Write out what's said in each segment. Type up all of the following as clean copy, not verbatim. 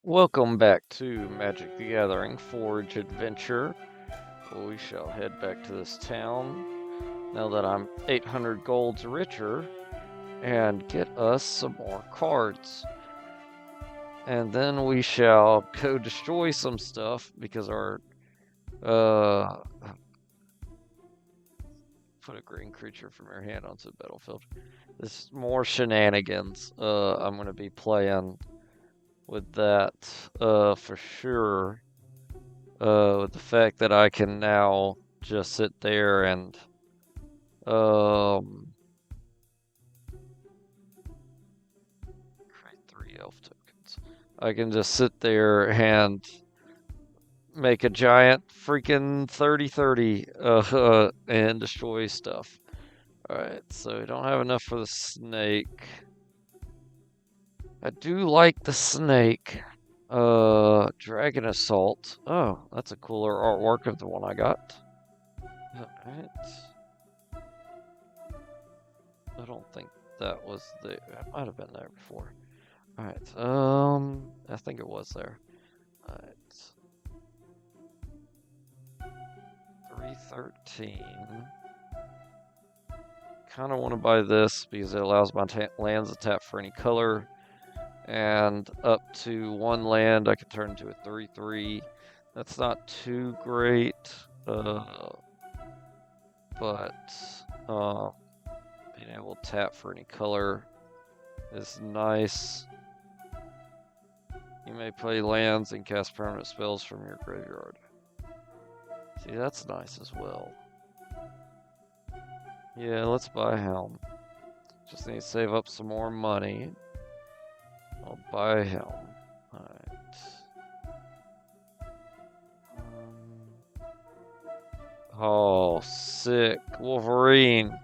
Welcome back to Magic the Gathering Forge Adventure. We shall head back to this town now that I'm 800 golds richer and get us some more cards. And then we shall go destroy some stuff because our put a green creature from your hand onto the battlefield. This is more shenanigans. I'm gonna be playing with that for sure. With the fact that I can now just sit there and create 3 elf tokens. I can just sit there and make a giant freaking 30/30 and destroy stuff. Alright, so we don't have enough for the snake. I do like the snake. Dragon Assault. Oh, that's a cooler artwork of the one I got. Alright. I don't think that was there. It might have been there before. Alright, I think it was there. Alright. 313. Kind of want to buy this because it allows my lands to tap for any color. And up to 1 land, I can turn into a 3/3. That's not too great. But being able to tap for any color is nice. You may play lands and cast permanent spells from your graveyard. See, that's nice as well. Yeah, let's buy Helm. Just need to save up some more money. I'll buy Helm. Alright. Oh, sick. Wolverine.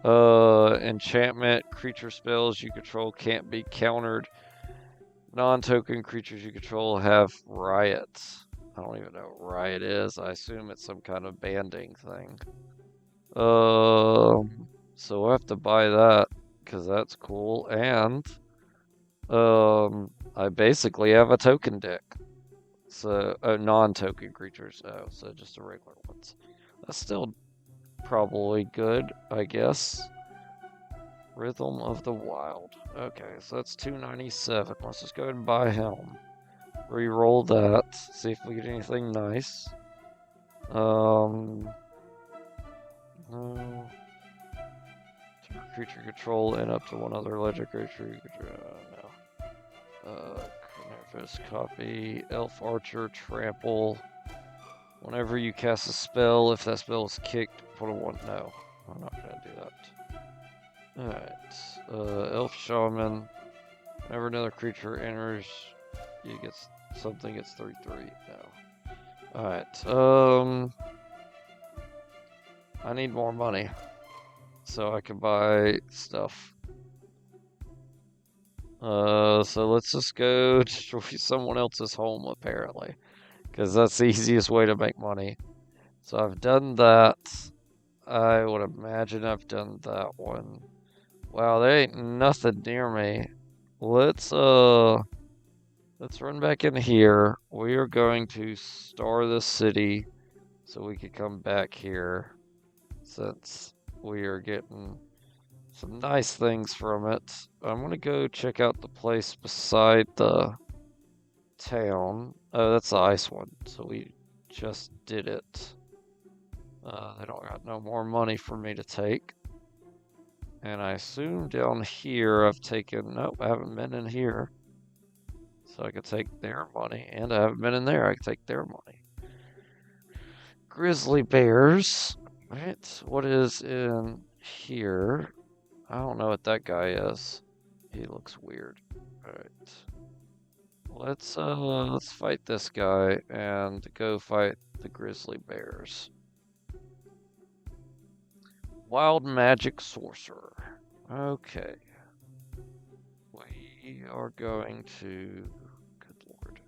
Enchantment. Creature spells you control can't be countered. Non-token creatures you control have riots. I don't even know what riot is. I assume it's some kind of banding thing. So we'll have to buy that because that's cool. And I basically have a token deck. So non-token creatures. Oh, so just the regular ones. That's still probably good, I guess. Rhythm of the Wild. Okay, so that's 297. Let's just go ahead and buy Helm. Re-roll that. See if we get anything nice. No. Creature control and up to 1 other legend creature you control. No. Carnivorous Copy. Elf Archer. Trample. Whenever you cast a spell, if that spell is kicked, put a 1. No, I'm not gonna do that. Alright. Elf Shaman. Whenever another creature enters, you get something, it's 3/3. No. Alright. I need more money so I can buy stuff. So let's just go destroy someone else's home, apparently. Because that's the easiest way to make money. So I've done that. I would imagine I've done that one. Wow, there ain't nothing near me. Let's run back in here. We are going to star the city so we can come back here since we are getting some nice things from it. I'm gonna go check out the place beside the town. Oh, that's the ice one. So we just did it. They don't got no more money for me to take. And I assume down here I've taken, nope, I haven't been in here. So I could take their money, and I haven't been in there, I could take their money. Grizzly bears, right? What is in here? I don't know what that guy is. He looks weird. Alright. Let's fight this guy and go fight the grizzly bears. Wild magic sorcerer. Okay. We are going to, good lord,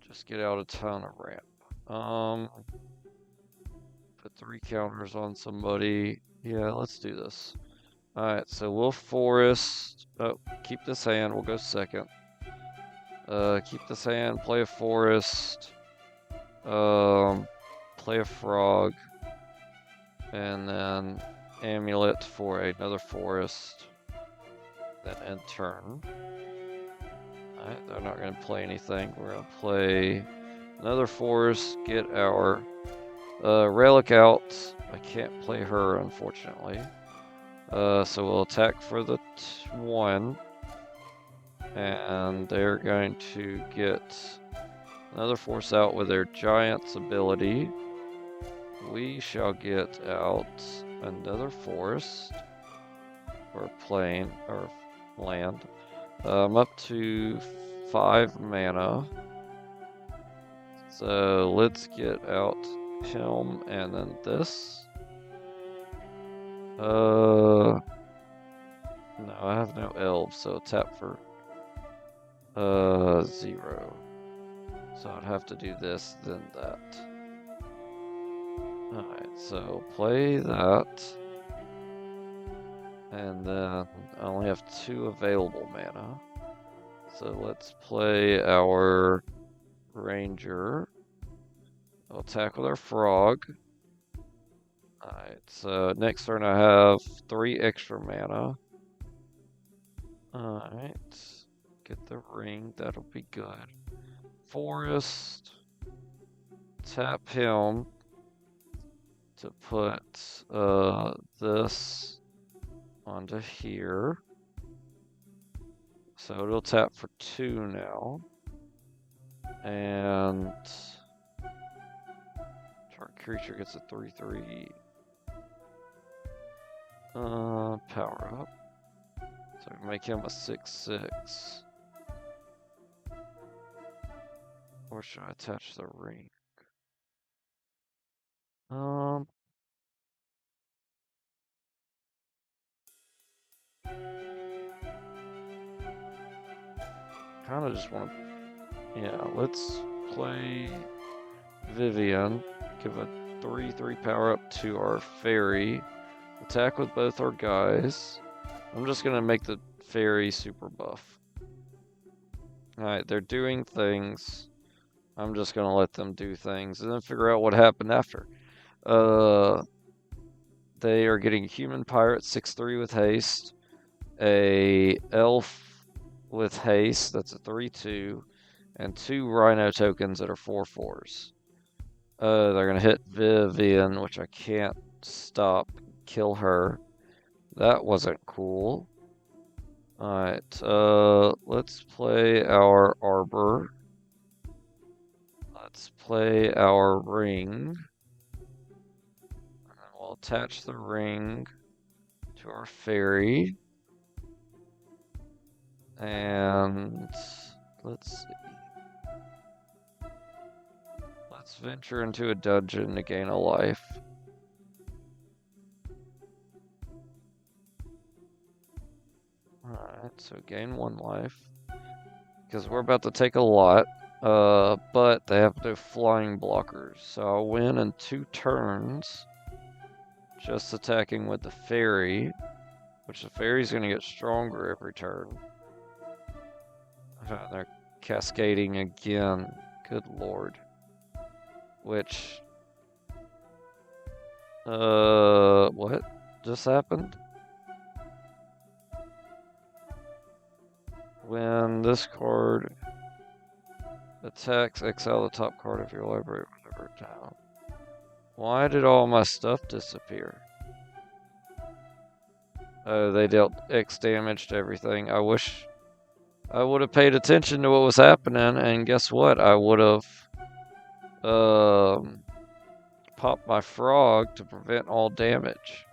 just get out a ton of ramp. Put 3 counters on somebody. Yeah, let's do this. Alright, so we'll forest. Oh, keep this hand. We'll go second. Keep this hand, play a forest, play a frog, and then amulet for another forest, then end turn. Alright, they're not going to play anything. We're going to play another forest, get our relic out. I can't play her, unfortunately. So we'll attack for the 1. And they're going to get another force out with their giant's ability. We shall get out another forest, or plane, or land. I'm up to 5 mana. So let's get out him and then this. No, I have no elves, so tap for 0. So I'd have to do this, then that. Alright, so play that. And then I only have 2 available mana. So let's play our ranger. We'll attack with our frog. Alright, so next turn I have 3 extra mana. Alright, get the ring, that'll be good. Forest, tap him to put this onto here. So it'll tap for 2 now. And target creature gets a 3/3 power up. So we make him a 6/6. Or should I attach the ring? Kind of just want to, yeah, let's play Vivian, give a 3/3 power up to our fairy, attack with both our guys. I'm just going to make the fairy super buff. Alright, they're doing things. I'm just going to let them do things and then figure out what happened after. They are getting human pirate 6/3 with haste, a elf with haste, that's a 3/2, and 2 rhino tokens that are 4/4s. They're going to hit Vivian, which I can't stop, kill her. That wasn't cool. Alright, let's play our arbor. Let's play our ring. And we'll attach the ring to our fairy. And let's see. Let's venture into a dungeon to gain a life. Alright, so gain 1 life. Because we're about to take a lot. But they have no flying blockers. So I'll win in 2 turns. Just attacking with the fairy. Which the fairy's going to get stronger every turn. They're cascading again. Good lord. Which... what just happened? When this card attacks, exile the top card of your library whenever down. Why did all my stuff disappear? Oh, they dealt X damage to everything. I wish I would have paid attention to what was happening, and guess what? I would have popped my frog to prevent all damage.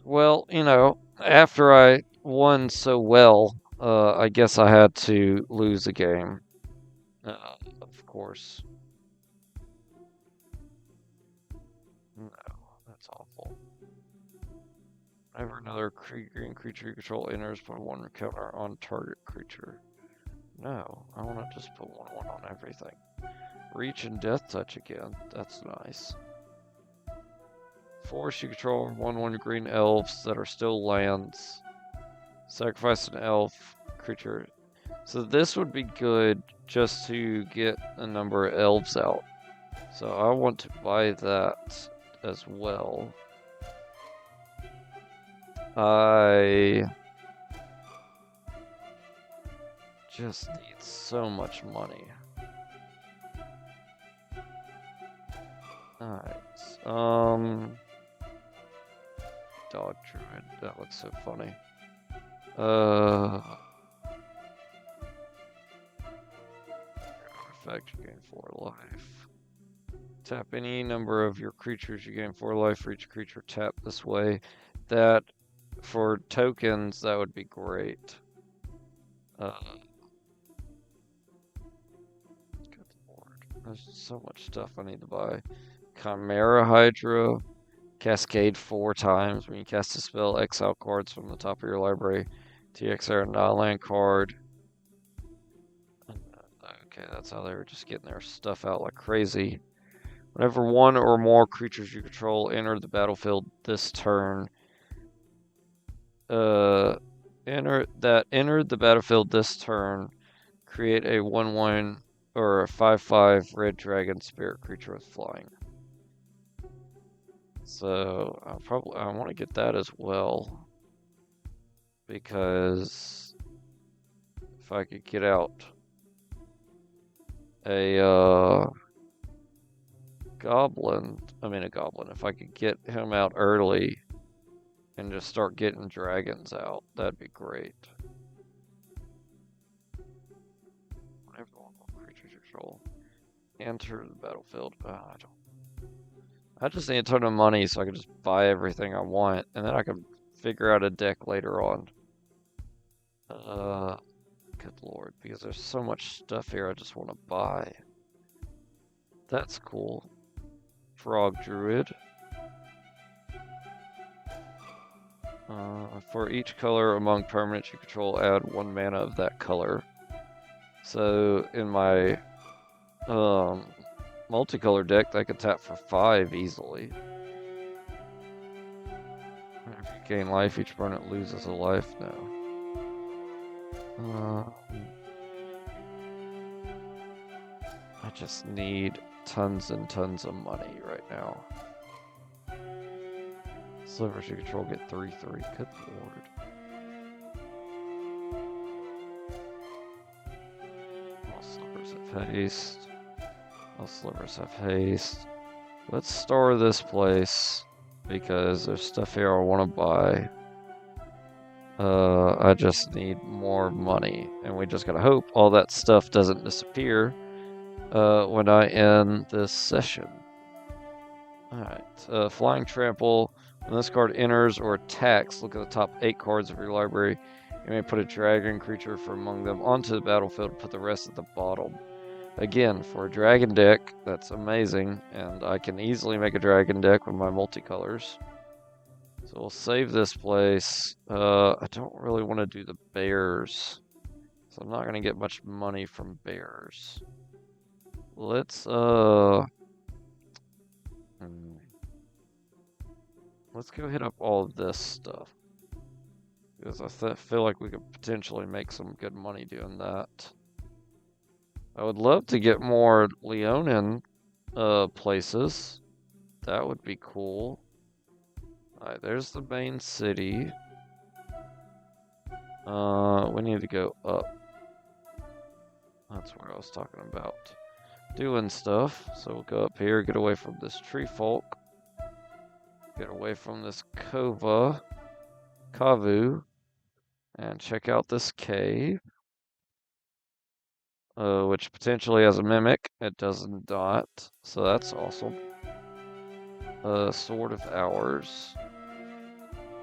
Well, you know, after I won so well, I guess I had to lose a game. Of course. No, that's awful. Whenever another green creature you control enters, put 1 counter on target creature. No, I want to just put 1/1 on everything. Reach and Death Touch again. That's nice. Force you control 1/1 green elves that are still lands. Sacrifice an elf creature. So this would be good just to get a number of elves out. So I want to buy that as well. I just need so much money. Alright. Dog druid. That looks so funny. Artifact, you gain 4 life. Tap any number of your creatures, you gain 4 life for each creature tap this way. That, for tokens, that would be great. Good lord. There's so much stuff I need to buy. Chimera Hydra. Cascade 4 times. When you cast a spell, exile cards from the top of your library. TXR non-land card. Okay, that's how they were just getting their stuff out like crazy. Whenever one or more creatures you control enter the battlefield this turn, entered the battlefield this turn, create a 1/1 or a 5/5 red dragon spirit creature with flying. So I want to get that as well, because if I could get out a goblin, if I could get him out early and just start getting dragons out, that'd be great. Whenever one more creature you control enter the battlefield. I just need a ton of money so I can just buy everything I want, and then I can figure out a deck later on. Good lord, because there's so much stuff here I just want to buy. That's cool. Frog Druid. For each color among permanents you control, add 1 mana of that color. So in my multicolor deck, I could tap for 5 easily. If you gain life, each permanent loses a life now. I just need tons and tons of money right now. Slivers you control get 3/3. Good lord. All slivers have haste. All slivers have haste. Let's store this place because there's stuff here I want to buy. I just need more money, and we just gotta hope all that stuff doesn't disappear when I end this session. Alright, Flying Trample. When this card enters or attacks, look at the top 8 cards of your library. You may put a dragon creature from among them onto the battlefield and put the rest at the bottom. Again, for a dragon deck, that's amazing, and I can easily make a dragon deck with my multicolors. So we'll save this place. I don't really want to do the bears, so I'm not going to get much money from bears. Let's go hit up all of this stuff, because I feel like we could potentially make some good money doing that. I would love to get more Leonin places. That would be cool. Alright, there's the main city. We need to go up. That's what I was talking about. Doing stuff. So we'll go up here, get away from this tree folk. Get away from this Kavu. And check out this cave. Which potentially has a mimic. It does not. So that's awesome. Sword of Hours.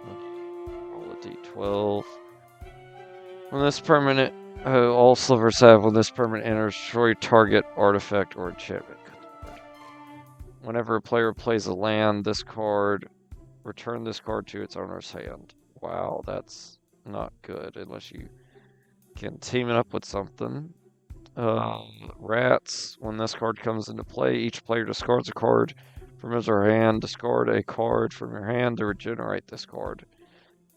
Roll a d12. When this permanent, all slivers have, when this permanent enters, destroy target artifact or enchantment. Whenever a player plays a land, this card, return this card to its owner's hand. Wow, that's not good unless you can team it up with something. Rats, when this card comes into play, each player discards a card from his or her hand. Discard a card from your hand to regenerate this card.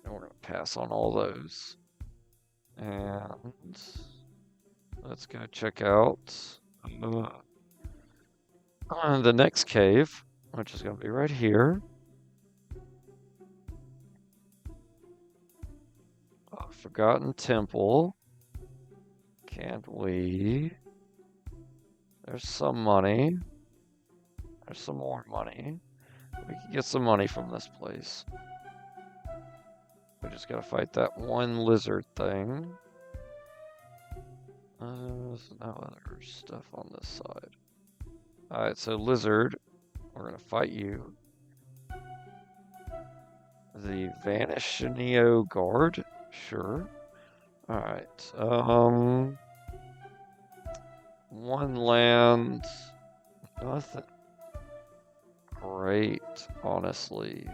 And we're going to pass on all those. And Let's go check out the next cave, which is going to be right here. Forgotten Temple. Can't we? There's some money. There's some more money. We can get some money from this place. We just gotta fight that one lizard thing. There's no other stuff on this side. Alright, so lizard, we're gonna fight you. The Vanishneo Guard? Sure. Alright, one land, nothing great, honestly.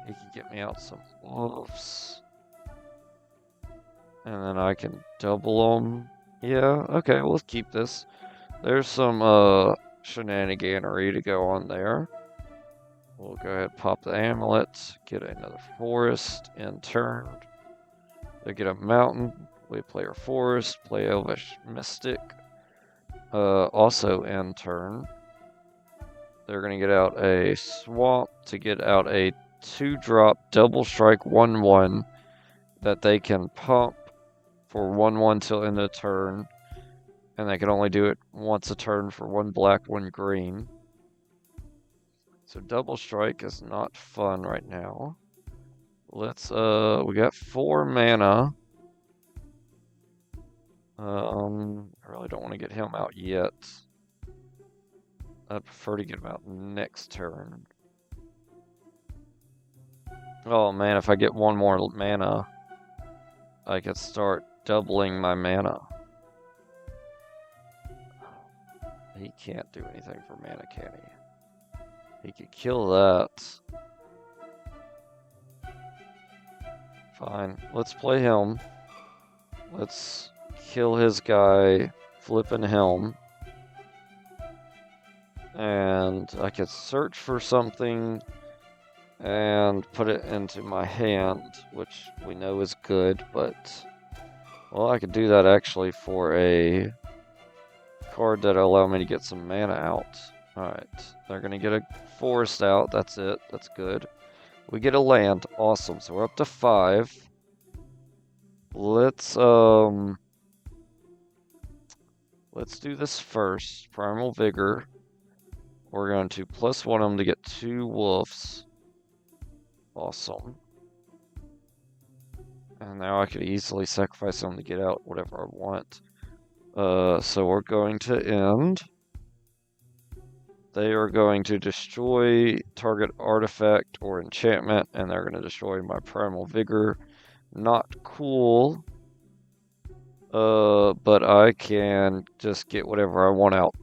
He can get me out some wolves. And then I can double them. Yeah, okay, we'll keep this. There's some shenaniganery to go on there. We'll go ahead and pop the amulet, get another forest in turn. They get a mountain, we play our forest, play Elvish Mystic. Also in turn. They're going to get out a swamp to get out a 2-drop double strike 1/1 that they can pump for 1/1 till end of turn. And they can only do it once a turn for 1 black, 1 green. So double strike is not fun right now. Let's, we got 4 mana. I really don't want to get him out yet. I'd prefer to get him out next turn. Oh man, if I get 1 more mana, I could start doubling my mana. He can't do anything for mana, can he? He could kill that. Fine, let's play him. Let's kill his guy, flipping Helm. And I could search for something and put it into my hand, which we know is good, but, well, I could do that actually for a card that'll allow me to get some mana out. Alright, they're gonna get a forest out, that's it, that's good. We get a land, awesome, so we're up to 5. Let's do this first, Primal Vigor. We're going to +1 them to get 2 wolves. Awesome. And now I could easily sacrifice them to get out whatever I want. So we're going to end. They are going to destroy target artifact or enchantment, and they're going to destroy my Primal Vigor. Not cool. But I can just get whatever I want out.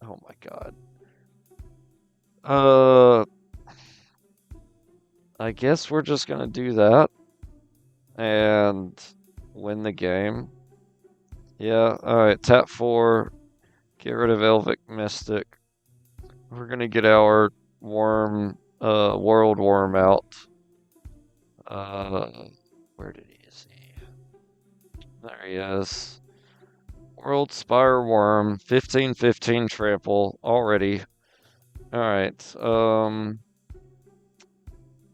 Oh my god. I guess we're just gonna do that and win the game. Yeah, alright, tap 4, get rid of Elvish Mystic. We're gonna get our worm, world worm out. Where did he is he? There he is. World Spire Worm, 15/15 trample already. Alright,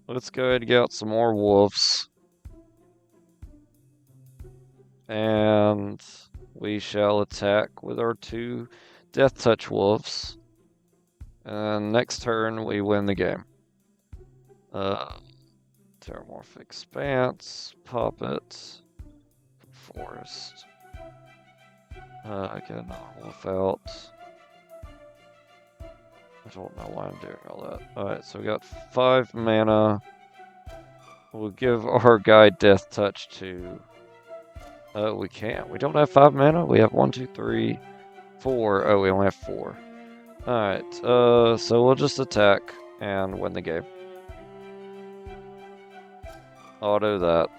let's go ahead and get out some more wolves. And we shall attack with our 2 Death Touch wolves. And next turn, we win the game. Terramorphic Expanse, pop it. Forest. Get another wolf out. I don't know why I'm doing all that. Alright, so we got 5 mana. We'll give our guy Death Touch to... we can't. We don't have 5 mana. We have 1, 2, 3, 4. Oh, we only have 4. Alright, so we'll just attack and win the game. Auto that.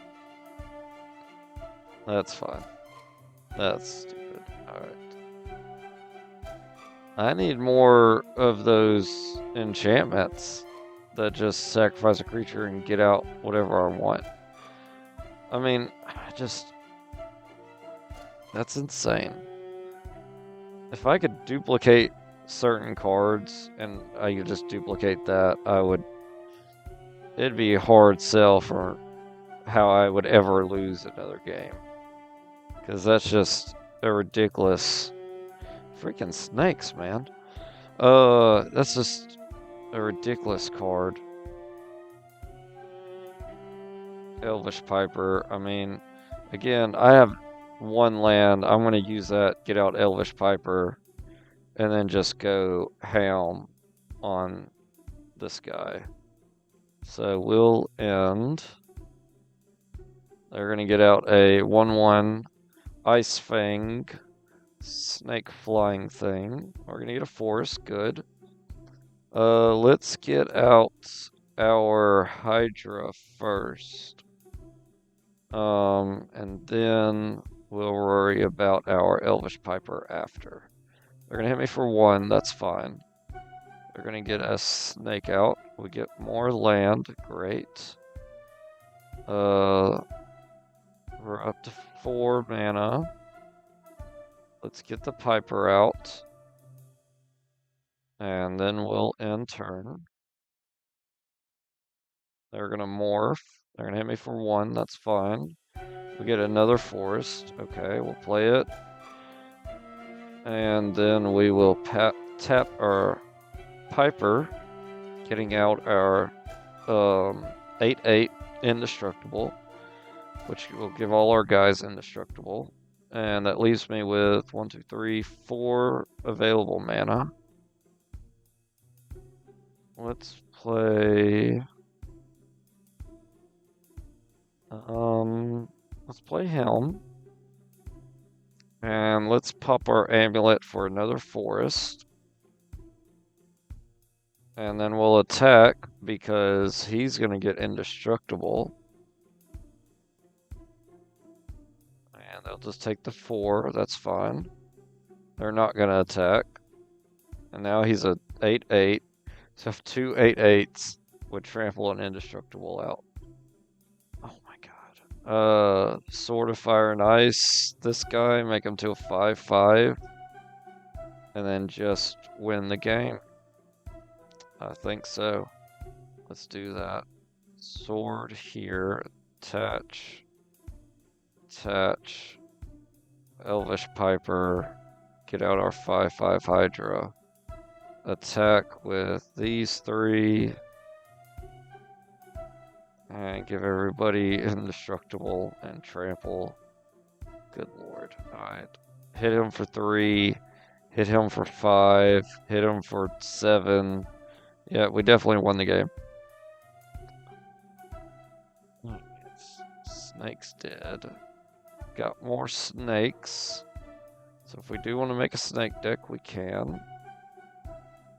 That's fine. That's stupid. Alright. I need more of those enchantments that just sacrifice a creature and get out whatever I want. I mean, That's insane. If I could duplicate certain cards and I could just duplicate that, I would. It'd be a hard sell for how I would ever lose another game. Because that's just a ridiculous. Freaking snakes, man. That's just a ridiculous card. Elvish Piper. I mean, again, I have one land. I'm going to use that, get out Elvish Piper, and then just go ham on this guy. So we'll end. They're going to get out a 1/1 Ice Fang snake flying thing. We're going to get a forest. Good. Let's get out our Hydra first. And then we'll worry about our Elvish Piper after. They're gonna hit me for 1, that's fine. They're gonna get a snake out. We get more land, great. We're up to 4 mana. Let's get the Piper out. And then we'll end turn. They're gonna morph. They're gonna hit me for 1, that's fine. We get another forest. Okay, we'll play it. And then we will tap our Piper, getting out our 8/8 indestructible, which will give all our guys indestructible. And that leaves me with 1, 2, 3, 4 available mana. Let's play. Let's play Helm. And let's pop our amulet for another forest. And then we'll attack because he's going to get indestructible. And they'll just take the 4, that's fine. They're not going to attack. And now he's a 8/8. So I have 2 8/8s with trample and indestructible out. Oh my god. Sword of Fire and Ice. This guy, make him to a 5/5. And then just win the game. I think so. Let's do that. Sword here. Attach. Elvish Piper. Get out our 5/5 Hydra. Attack with these 3. And give everybody indestructible and trample. Good lord. Alright. Hit him for 3. Hit him for 5. Hit him for 7. Yeah, we definitely won the game. Snake's dead. Got more snakes. So if we do want to make a snake deck, we can.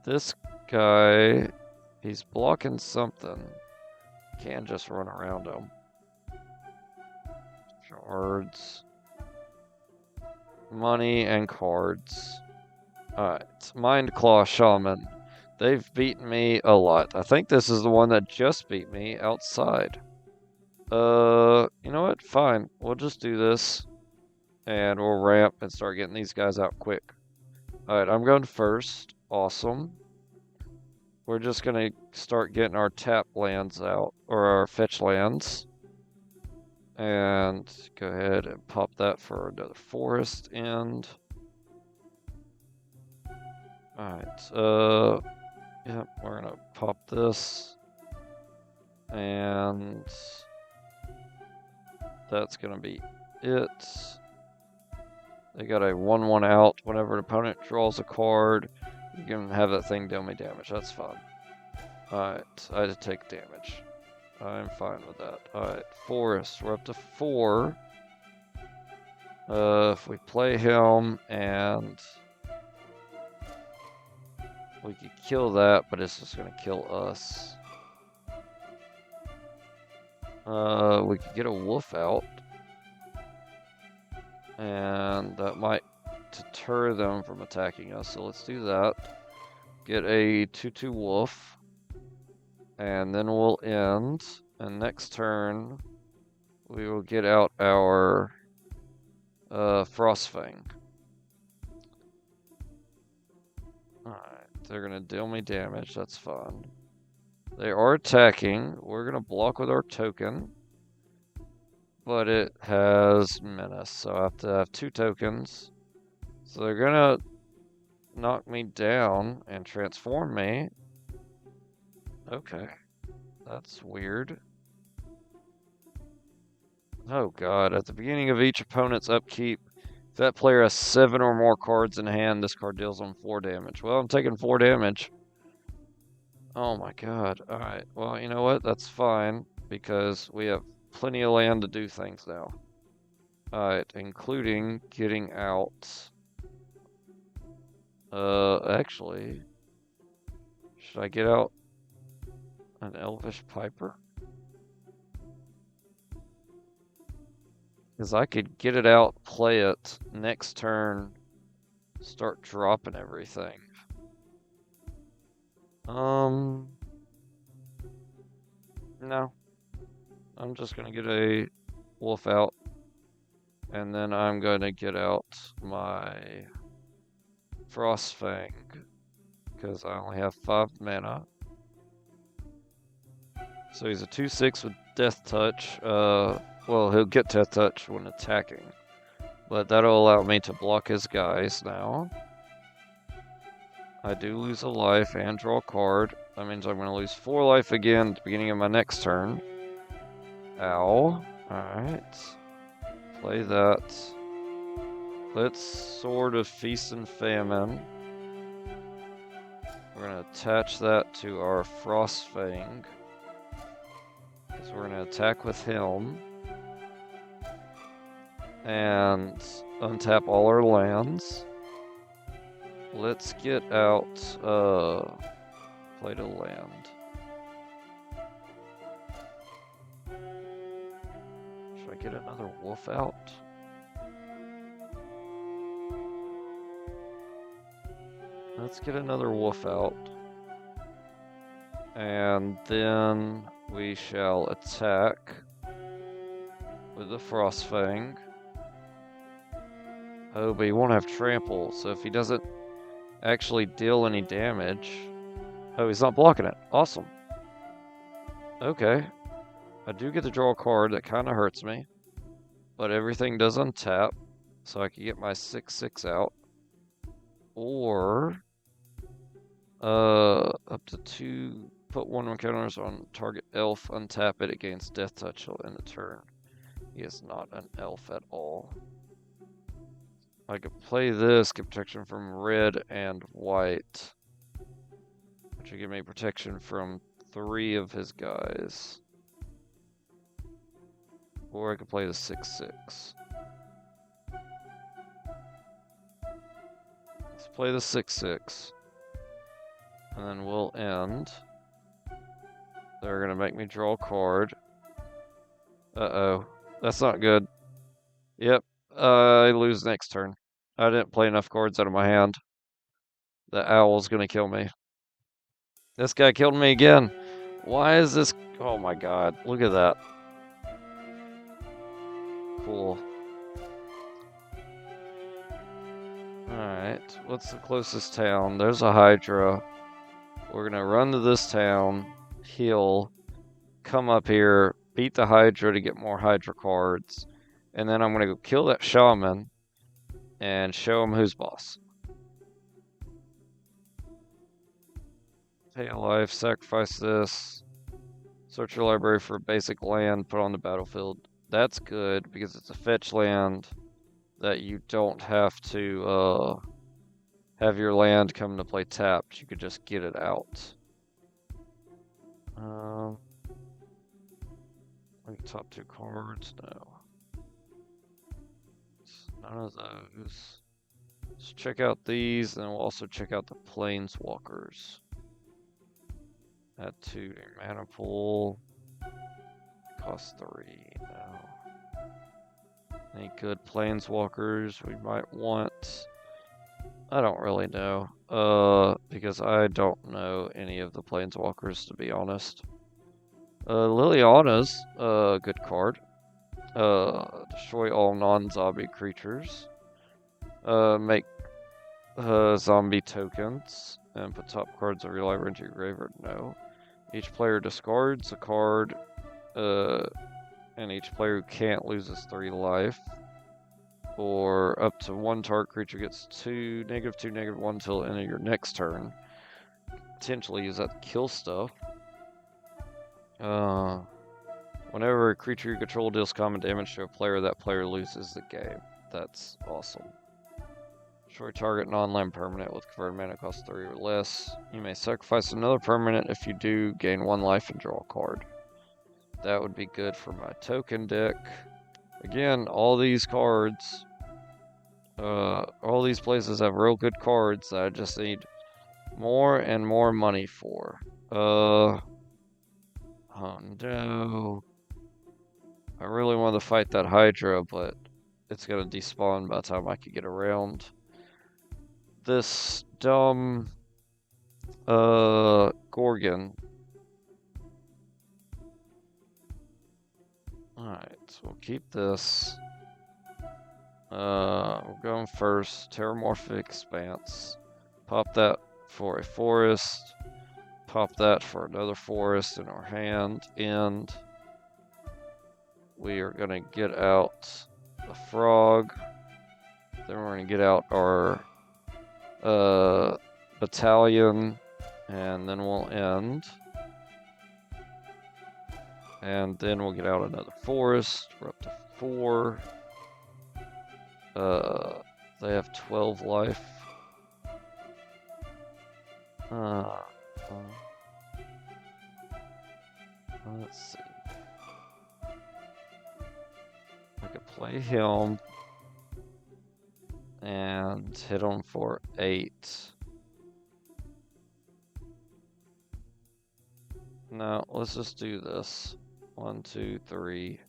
This guy, he's blocking something. Can't just run around him. Shards. Money and cards. Alright, Mind Claw Shaman. They've beaten me a lot. I think this is the one that just beat me outside. You know what? Fine. We'll just do this. And we'll ramp and start getting these guys out quick. Alright, I'm going first. Awesome. We're just gonna start getting our tap lands out, or our fetch lands. And go ahead and pop that for another forest end. Alright, yeah, we're gonna pop this. And that's gonna be it. They got a 1/1 out. Whenever an opponent draws a card, you can have that thing deal me damage. That's fine. Alright, I had to take damage. I'm fine with that. Alright, forest. We're up to 4. If we play him and we could kill that, but it's just gonna kill us. We could get a wolf out. And that might deter them from attacking us, so let's do that. Get a 2/2 wolf. And then we'll end. And next turn, we will get out our Frostfang. Alright, they're gonna deal me damage, that's fun. They are attacking. We're gonna block with our token. But it has menace, so I have to have 2 tokens. So they're gonna knock me down and transform me. Okay, that's weird. Oh god, at the beginning of each opponent's upkeep, if that player has 7 or more cards in hand, this card deals them 4 damage. Well, I'm taking 4 damage. Oh my god. Alright, well, you know what? That's fine, because we have plenty of land to do things now. Alright, including getting out... actually... Should I get out an Elvish Piper? Because I could get it out, play it, next turn, start dropping everything. No. I'm just gonna get a wolf out, and then I'm gonna get out my Frostfang, because I only have 5 mana. So he's a 2/6 with Death Touch. Well, he'll get Death Touch when attacking, but that'll allow me to block his guys now. I do lose a life and draw a card. That means I'm going to lose 4 life again at the beginning of my next turn. Ow. Alright. Play that. Let's Sword of Feast and Famine. We're going to attach that to our Frostfang, because we're going to attack with him. And untap all our lands. Let's get out, play to land. Should I get another wolf out? Let's get another wolf out. And then we shall attack with the Frostfang. Oh, but he won't have trample, so if he doesn't actually deal any damage... Oh, he's not blocking it. Awesome. Okay. I do get to draw a card that kind of hurts me, but everything does untap, so I can get my 6/6 out. Or... up to 2... Put 1 counters on target elf, untap it against Death Touch till end of turn. He is not an elf at all. I could play this, get protection from red and white, which would give me protection from 3 of his guys. Or I could play the 6/6. Let's play the 6/6. And then we'll end. They're gonna make me draw a card. Uh-oh. That's not good. Yep. I lose next turn. I didn't play enough cards out of my hand. The owl's gonna kill me. This guy killed me again. Why is this? Oh my god. Look at that. Cool. Alright. What's the closest town? There's a Hydra. We're gonna run to this town, heal, come up here, beat the Hydra to get more Hydra cards, and then I'm gonna go kill that shaman and show him who's boss. Pay a life, sacrifice this, search your library for a basic land, put on the battlefield. That's good because it's a fetch land that you don't have to have your land come to play tapped. You could just get it out. Top 2 cards, no. None of those. Let's check out these, and we'll also check out the Planeswalkers. Add 2 to your mana pool. Cost 3, no. Any good Planeswalkers we might want? I don't really know. Because I don't know any of the Planeswalkers, to be honest. Liliana's a good card. Destroy all non-zombie creatures. Make zombie tokens and put top cards of your library into your graveyard. No. Each player discards a card, and each player who can't loses 3 life. Or up to 1 target creature gets -2, -1 until the end of your next turn. Potentially use that to kill stuff. Whenever a creature you control deals common damage to a player, that player loses the game. That's awesome. Destroy target non-land permanent with converted mana cost 3 or less. You may sacrifice another permanent. If you do, gain 1 life and draw a card. That would be good for my token deck. Again, all these cards, all these places have real good cards that I just need more and more money for. Oh no. I really want to fight that Hydra, but it's gonna despawn by the time I can get around this dumb Gorgon. Alright, so we'll keep this. We're going first. Terramorphic Expanse. Pop that for a forest. Pop that for another forest in our hand. And we are gonna get out the frog. Then we're gonna get out our battalion, and then we'll end. And then we'll get out another forest. We're up to 4. They have 12 life. Let's see. I could play him and hit him for 8. No, let's just do this. 1, 2, 3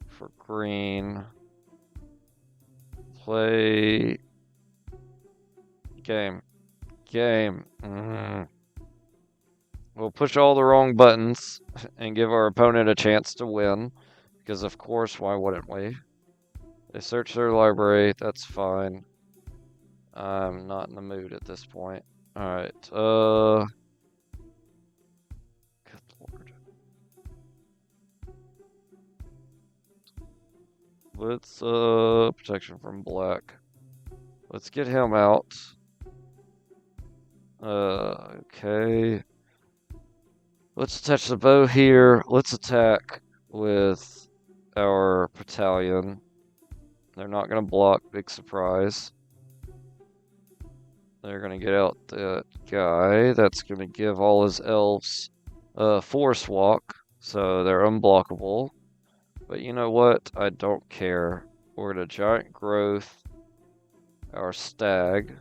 for green. Play game. We'll push all the wrong buttons and give our opponent a chance to win. Because of course, why wouldn't we? They search their library, that's fine. I'm not in the mood at this point. Alright, good lord. Let's, protection from black. Let's get him out. Okay. Let's attach the bow here. Let's attack with our battalion. They're not going to block, big surprise. They're going to get out that guy. That's going to give all his elves force walk, so they're unblockable. But you know what? I don't care. We're going to giant growth our stag.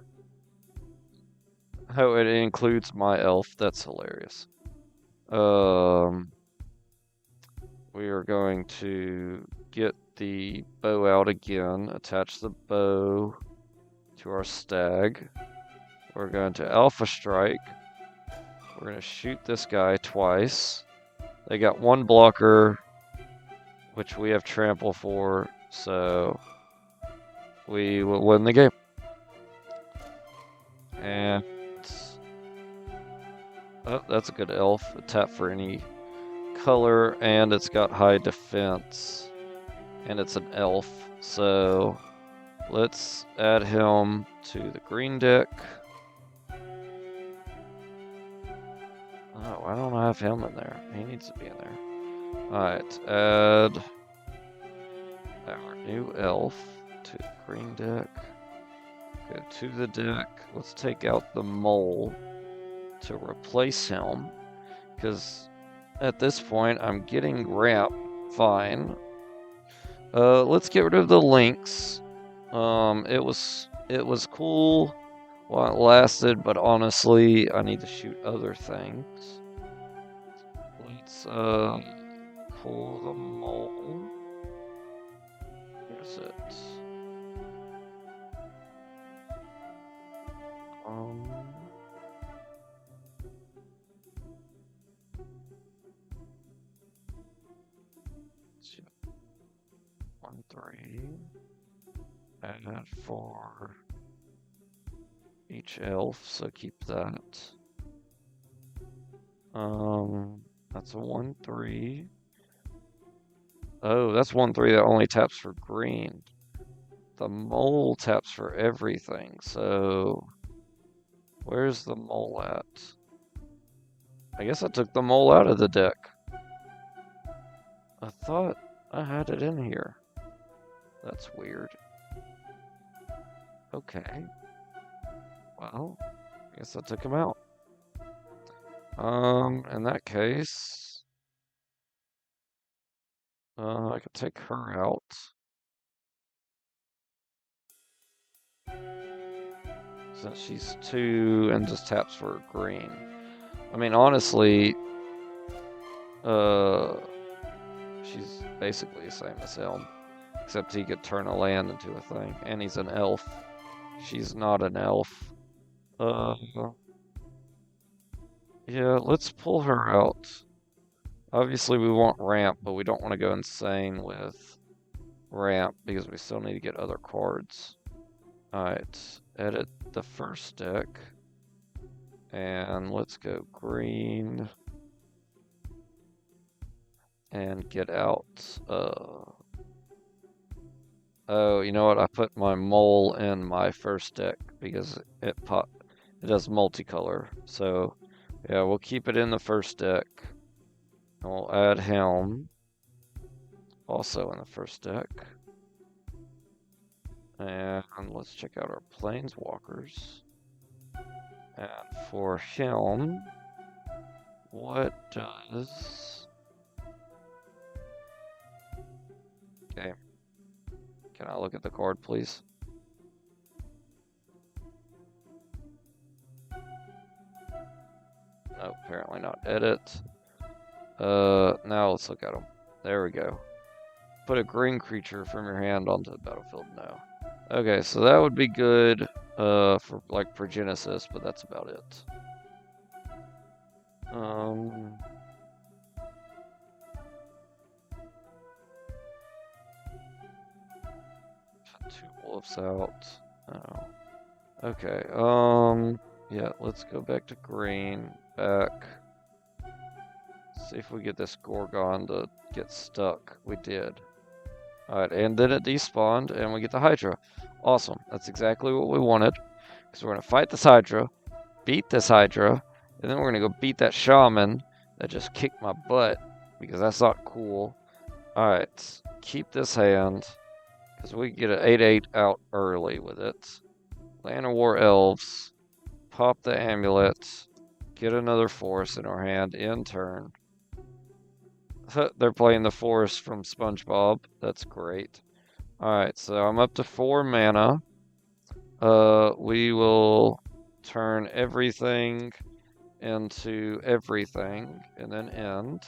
Oh, it includes my elf. That's hilarious. We are going to get the bow out again, attach the bow to our stag. We're going to Alpha Strike. We're going to shoot this guy twice. They got 1 blocker, which we have trample for, so we will win the game. And oh, that's a good elf. A tap for any color, and it's got high defense. And it's an elf, so let's add him to the green deck. Oh, why don't I have him in there? He needs to be in there. Alright, add our new elf to the green deck. Go to the deck. Let's take out the mole to replace him, because at this point I'm getting ramp fine. Let's get rid of the links. It was cool while it lasted, but honestly, I need to shoot other things. Let's pull the mole. Where's it? 3. Add 4 each elf, so keep that. That's a 1/3. Oh, that's 1/3 that only taps for green. The mole taps for everything, so where's the mole at? I guess I took the mole out of the deck. I thought I had it in here. That's weird. Okay. Well, I guess I took him out. In that case, I could take her out. Since she's 2 and just taps for green. I mean, honestly, she's basically the same as him. Except he could turn a land into a thing. And he's an elf. She's not an elf. Yeah, let's pull her out. Obviously, we want ramp, but we don't want to go insane with ramp because we still need to get other cards. Alright, edit the first deck. And let's go green. And get out. Oh, you know what? I put my mole in my first deck because it does multicolor. So, yeah, we'll keep it in the first deck. And we'll add him also in the first deck. And let's check out our planeswalkers. And for him, what does... Okay. Can I look at the card, please? No, apparently not. Edit. Now let's look at them. There we go. Put a green creature from your hand onto the battlefield. No. Okay, so that would be good for like Progenesis, but that's about it. 2 wolves out. Oh. Okay, yeah, let's go back to green. Back. See if we get this Gorgon to get stuck. We did. Alright, and then it despawned, and we get the Hydra. Awesome. That's exactly what we wanted. Because we're going to fight this Hydra, beat this Hydra, and then we're going to go beat that Shaman that just kicked my butt. Because that's not cool. Alright, keep this hand. Because we can get an 8/8 out early with it. Land of War Elves. Pop the amulet. Get another force in our hand in turn. They're playing the forest from SpongeBob. That's great. Alright, so I'm up to 4 mana. We will turn everything into everything and then end.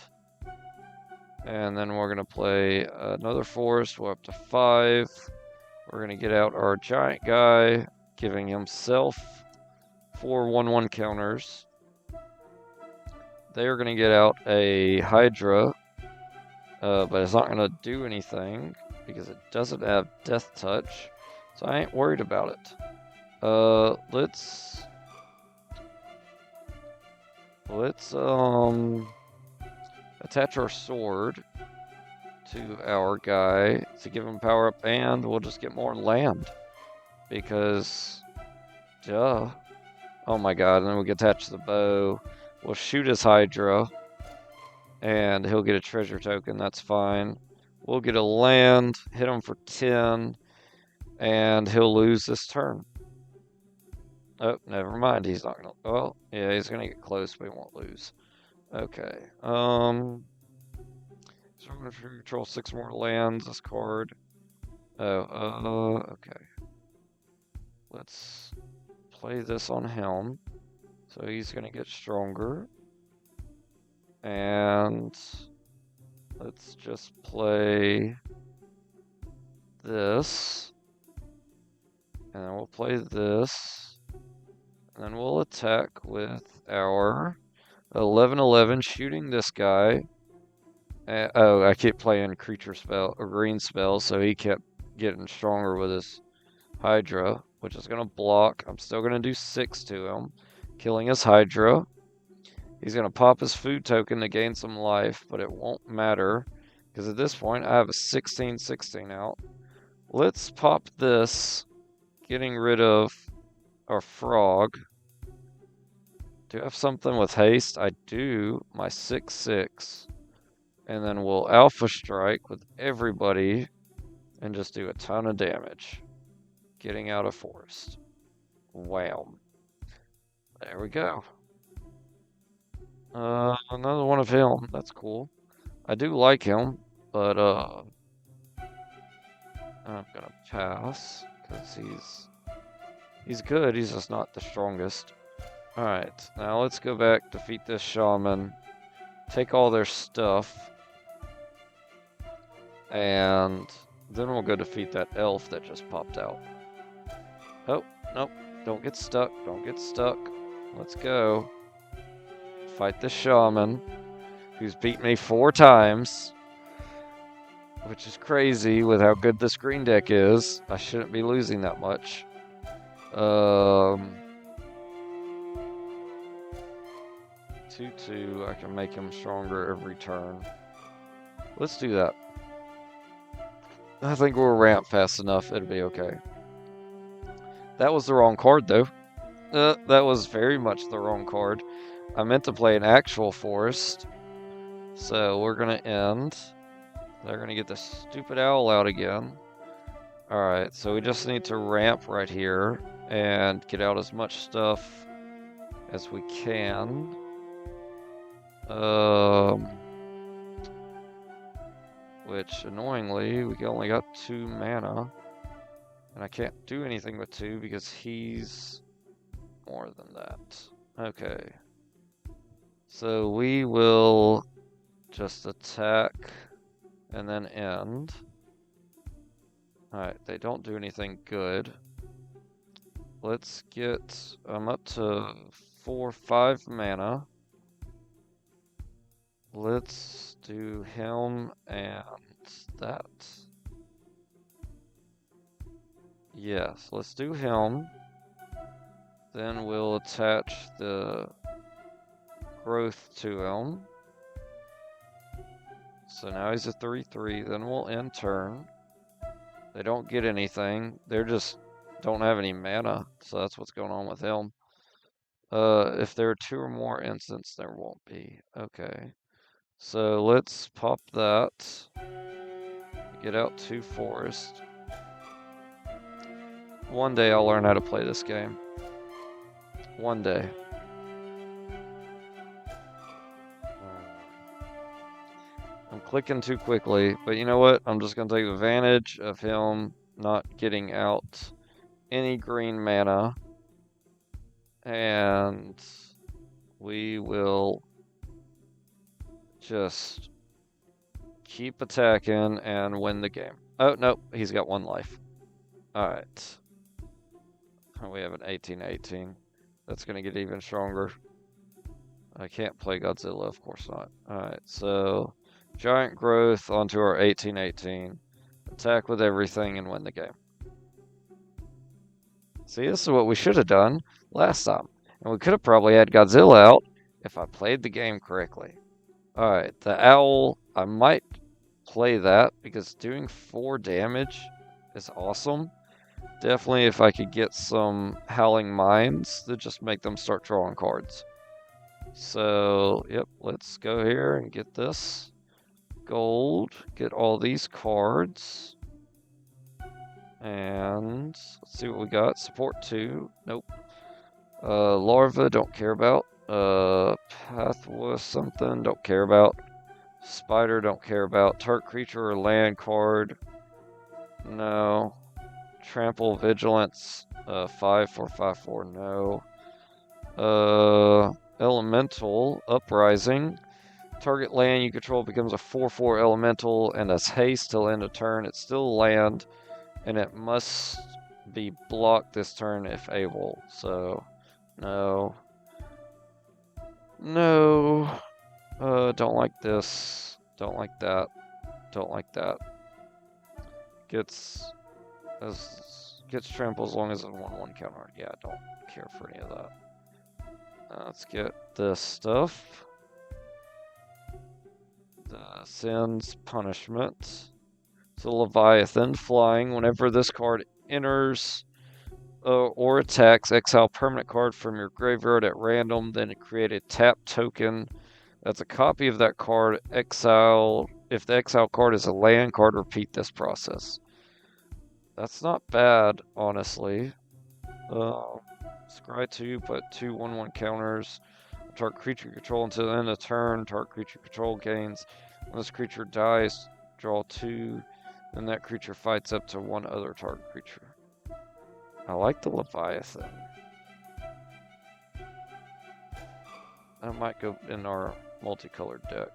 And then we're going to play another forest. We're up to 5. We're going to get out our giant guy, giving himself 4 1/1 counters. They're going to get out a Hydra, but it's not going to do anything because it doesn't have Death Touch, so I ain't worried about it. Let's attach our sword to our guy to give him power up, and we'll just get more land because, duh. Oh my god! And then we can attach the bow. We'll shoot his Hydra, and he'll get a treasure token. That's fine. We'll get a land, hit him for 10, and he'll lose this turn. Oh, never mind. He's not gonna. Well, yeah, he's gonna get close, but he won't lose. Okay. So I'm gonna control 6 more lands. This card. Oh. Okay. Let's play this on him. So he's gonna get stronger. And let's just play this. And then we'll play this. And then we'll attack with our 11/11, shooting this guy. Oh, I keep playing creature spell, or green spell, so he kept getting stronger with his Hydra, which is going to block. I'm still going to do 6 to him, killing his Hydra. He's going to pop his food token to gain some life, but it won't matter because at this point I have a 16/16 out. Let's pop this, getting rid of our frog. Do I have something with haste? I do. My 6/6. And then we'll Alpha Strike with everybody and just do a ton of damage. Getting out of forest. Wow. There we go. Another one of him. That's cool. I do like him, but I'm gonna pass because he's good. He's just not the strongest. All right, now let's go back, defeat this shaman, take all their stuff, and then we'll go defeat that elf that just popped out. Oh, nope. Don't get stuck. Don't get stuck. Let's go. Fight the shaman, who's beat me 4 times, which is crazy with how good this green deck is. I shouldn't be losing that much. 2/2. I can make him stronger every turn. Let's do that. I think we'll ramp fast enough. It'll be okay. That was the wrong card, though. That was very much the wrong card. I meant to play an actual forest. So we're going to end. They're going to get the stupid owl out again. Alright, so we just need to ramp right here and get out as much stuff as we can. Which, annoyingly, we only got 2 mana. And I can't do anything with 2 because he's more than that. Okay. So we will just attack and then end. Alright, they don't do anything good. Let's get... I'm up to 4/5 mana. Let's do him and that. Yes, let's do him. Then we'll attach the growth to him. So now he's a 3/3. Then we'll end turn. They don't get anything. They're just don't have any mana. So that's what's going on with him. If there are 2 or more instants, there won't be. Okay. So let's pop that. Get out 2 forest. One day I'll learn how to play this game. One day. I'm clicking too quickly, but you know what? I'm just going to take advantage of him not getting out any green mana. And we will just keep attacking and win the game. Oh, nope. He's got 1 life. Alright. We have an 18/18. That's going to get even stronger. I can't play Godzilla, of course not. Alright, so giant growth onto our 18/18. Attack with everything and win the game. See, this is what we should have done last time. And we could have probably had Godzilla out if I played the game correctly. Alright, the owl, I might play that because doing 4 damage is awesome. Definitely if I could get some Howling Minds to just make them start drawing cards. So, yep, let's go here and get this gold, get all these cards. And let's see what we got. Support 2, nope. Larva, don't care about. Pathwa something, don't care about. Spider, don't care about. Target creature or land card, no. Trample Vigilance, 5/4/5/4, no. Elemental, Uprising. Target land you control becomes a 4/4 elemental and has haste till end of turn. It's still land, and it must be blocked this turn if able. So, no. No. Don't like this. Don't like that. Don't like that. Gets Gets trampled as long as it's a 1/1 counter. Yeah, I don't care for any of that. Let's get this stuff. The Sin's Punishment. So Leviathan, flying. Whenever this card enters or attacks, exile permanent card from your graveyard at random, then create a tap token that's a copy of that card. Exile. If the exile card is a land card, repeat this process. That's not bad, honestly. Scry 2, put 2 1/1 counters. Target creature control until the end of turn. Target creature control gains. When this creature dies, draw 2. Then that creature fights up to one other target creature. I like the Leviathan. That might go in our multicolored deck.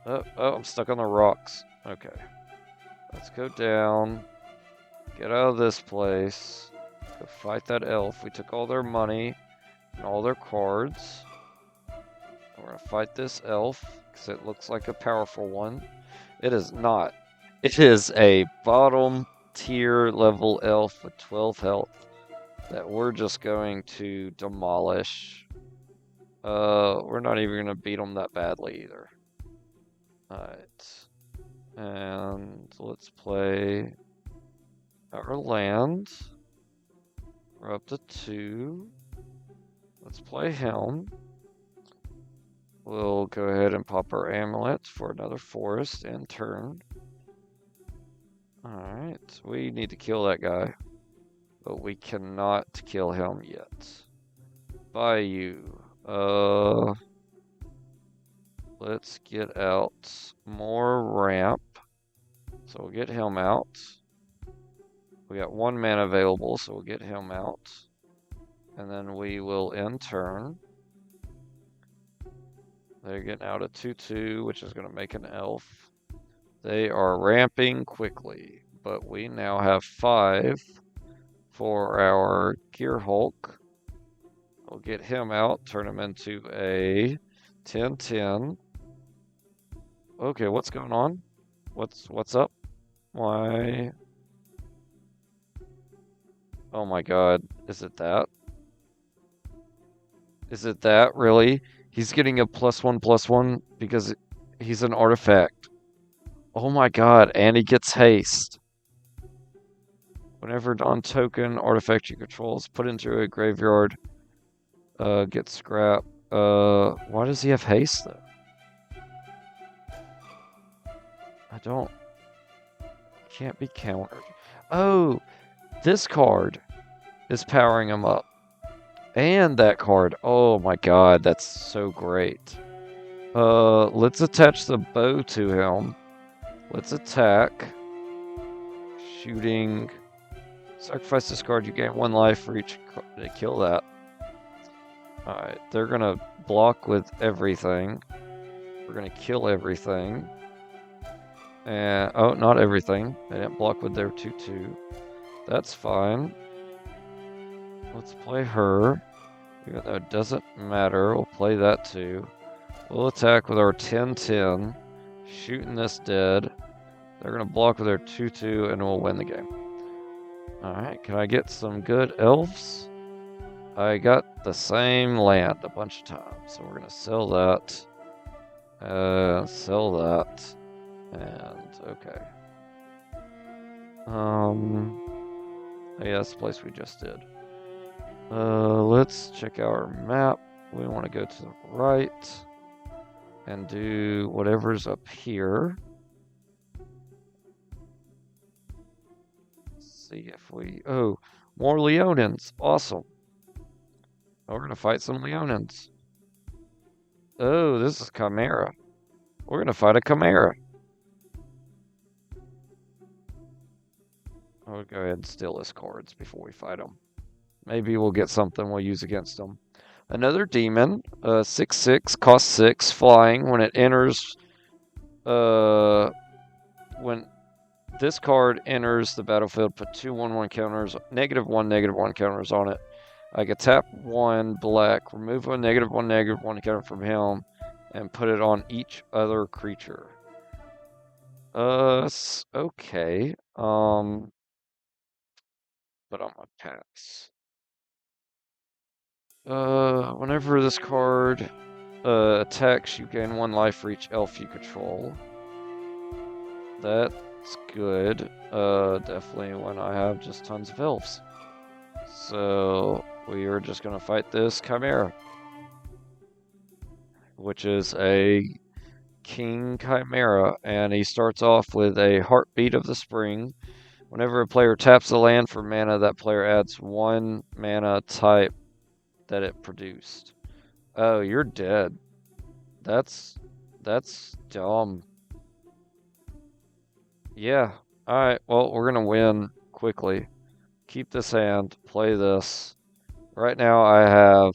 Oh, I'm stuck on the rocks. Okay. Let's go down. Get out of this place. Go fight that elf. We took all their money and all their cards. We're going to fight this elf because it looks like a powerful one. It is not. It is a bottom tier level elf with 12 health that we're just going to demolish. We're not even going to beat them that badly either. Alright. And let's play our land. We're up to 2. Let's play him. We'll go ahead and pop our amulet for another forest and turn. Alright, we need to kill that guy, but we cannot kill him yet. Bayou. Let's get out more ramp. So we'll get him out. We got 1 mana available, so we'll get him out. And then we will end turn. They're getting out a 2/2, which is going to make an elf. They are ramping quickly, but we now have 5 for our Gear Hulk. We'll get him out, turn him into a 10/10. Okay, what's going on? What's up? Why? Oh my god, is it that? Is it that, really? He's getting a +1/+1 because he's an artifact. Oh my god, and he gets haste. Whenever non-token artifact you control is put into a graveyard, get scrap. Why does he have haste, though? Can't be countered. Oh, this card is powering him up. And that card. Oh my god, that's so great. Let's attach the bow to him. Let's attack. Shooting. Sacrifice this card, you gain 1 life for each card to kill that. Alright, they're gonna block with everything. We're gonna kill everything. And, oh, not everything. They didn't block with their 2/2. That's fine. Let's play her. Even though it doesn't matter, we'll play that too. We'll attack with our 10/10. Shooting this dead. They're going to block with their 2/2 and we'll win the game. Alright, can I get some good elves? I got the same land a bunch of times, so we're going to sell that. Sell that. And, okay. Yeah, that's the place we just did. Let's check our map. We want to go to the right and do whatever's up here. Let's see if we... Oh, more Leonins. Awesome. We're going to fight some Leonins. Oh, this is Chimera. We're going to fight a Chimera. I'll go ahead and steal his cards before we fight him. Maybe we'll get something we'll use against them. Another demon, 6/6, cost 6, flying. When it enters, when this card enters the battlefield, put 2 1/1 counters, -1/-1 counters on it. I can tap 1 black, remove a -1/-1 counter from him, and put it on each other creature. Okay. put on my packs. Whenever this card attacks, you gain 1 life for each elf you control. That's good. Definitely when I have just tons of elves. So we are just gonna fight this Chimera, which is a King Chimera, and he starts off with a Heartbeat of the Spring. Whenever a player taps the land for mana, that player adds 1 mana type that it produced. Oh, you're dead. That's dumb. Yeah. Alright, well, we're gonna win quickly. Keep this hand, play this. Right now I have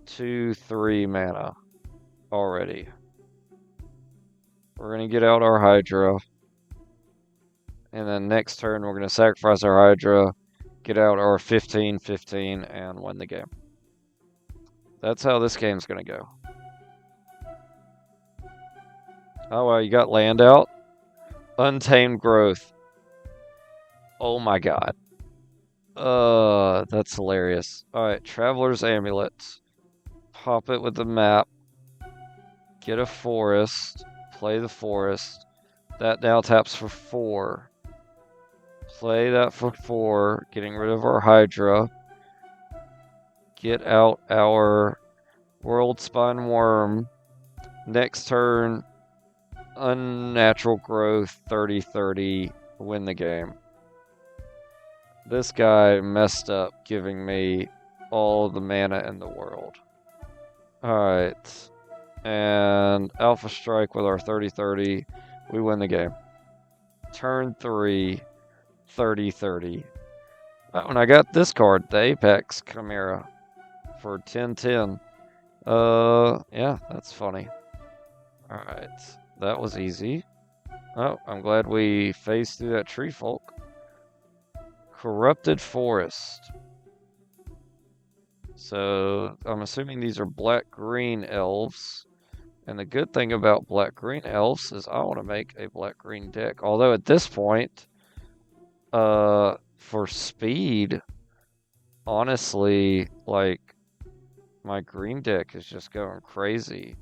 2, 3 mana already. We're gonna get out our Hydra. And then next turn we're gonna sacrifice our Hydra, get out our 15/15, and win the game. That's how this game's gonna go. Oh, well, you got land out? Untamed Growth. Oh my god. That's hilarious. Alright, Traveler's Amulet. Pop it with the map. Get a forest. Play the forest. That now taps for 4. Play that for 4. Getting rid of our Hydra. Get out our World Spine Worm. Next turn, Unnatural Growth 30/30. Win the game. This guy messed up giving me all the mana in the world. Alright. And Alpha Strike with our 30/30. We win the game. Turn 3, 30/30. When I got this card, the Apex Chimera, for 10/10. Yeah, that's funny. Alright. That was easy. Oh, I'm glad we phased through that tree folk. Corrupted Forest. So, I'm assuming these are black-green elves. And the good thing about black-green elves is I want to make a black-green deck. Although at this point, for speed, honestly, like, my green deck is just going crazy.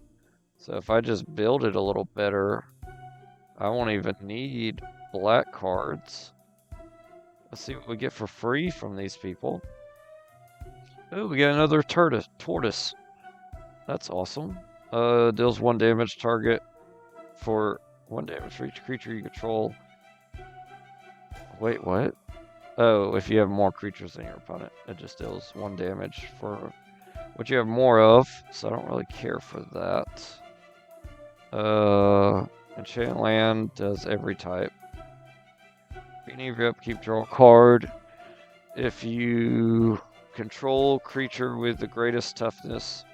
So if I just build it a little better, I won't even need black cards. Let's see what we get for free from these people. Oh, we get another tortoise. That's awesome. Deals 1 damage target for 1 damage for each creature you control. Wait, what? Oh, if you have more creatures than your opponent, it just deals 1 damage for what you have more of, so I don't really care for that. Enchant Land does every type. Beginning of your upkeep, draw a card. If you control creature with the greatest toughness,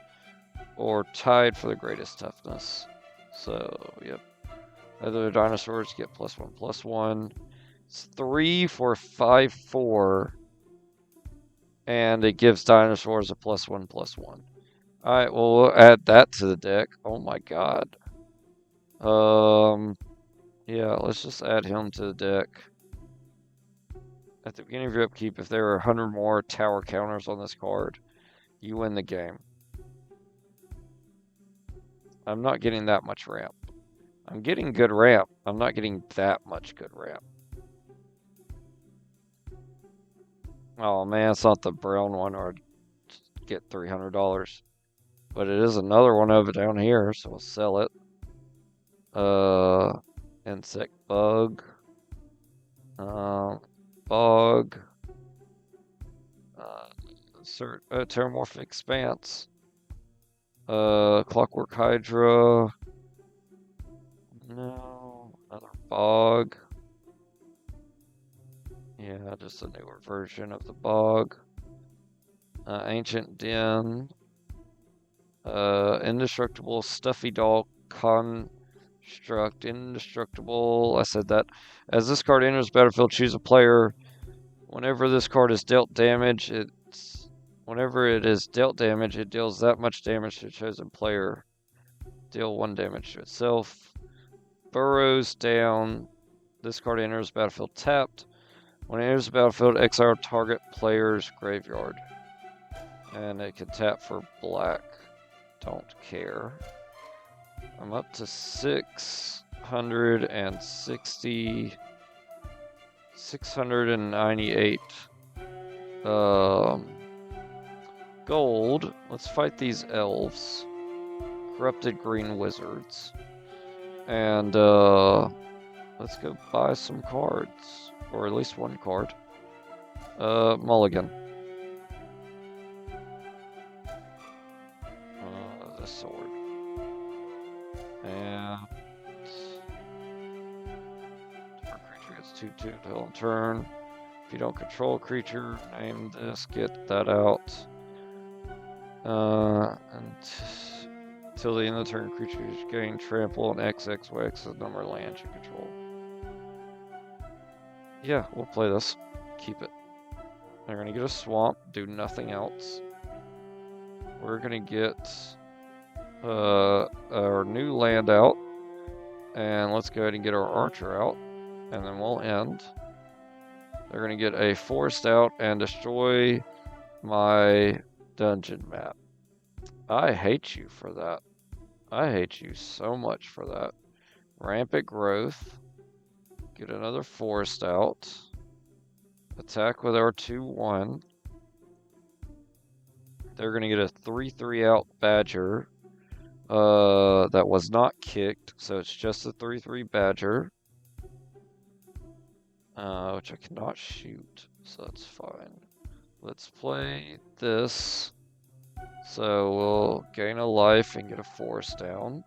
or tied for the greatest toughness. So, yep. Other dinosaurs get +1/+1. It's 3 for 5/4. And it gives dinosaurs a +1/+1. Alright, well, we'll add that to the deck. Oh my god. Yeah, let's just add him to the deck. At the beginning of your upkeep, if there are 100 more tower counters on this card, you win the game. I'm not getting that much ramp. I'm getting good ramp. I'm not getting that much good ramp. Oh man, it's not the brown one, or I'd get $300. But it is another one over down here, so we'll sell it. Insect bug. Bog. Terramorphic Expanse. Clockwork Hydra. No, another bog. Yeah, just a newer version of the bog. Ancient Den. Indestructible Stuffy Doll Construct. Indestructible. I said that. As this card enters the battlefield, choose a player. Whenever this card is dealt damage, whenever it is dealt damage, it deals that much damage to a chosen player. Deal 1 damage to itself. Burrows down. This card enters the battlefield tapped. When it enters the battlefield, exile target player's graveyard. And it can tap for black. Don't care. I'm up to 698 gold. Let's fight these elves. Corrupted green wizards. And let's go buy some cards. Or at least one card. Mulligan. The sword. And our creature gets 2/2 until end turn. If you don't control a creature, name this, get that out. Until the end of the turn, creatures gain trample and XX X the number of lands you control. Yeah, we'll play this. Keep it. They're gonna get a swamp, do nothing else. We're gonna get our new land out, and let's go ahead and get our archer out, and then we'll end. They're gonna get a forest out and destroy my dungeon map. I hate you for that. I hate you so much for that. Rampant growth. Get another forest out. Attack with our 2/1. They're gonna get a 3/3 out badger. That was not kicked, so it's just a 3/3 badger. Which I cannot shoot, so that's fine. Let's play this. So we'll gain a life and get a forest down.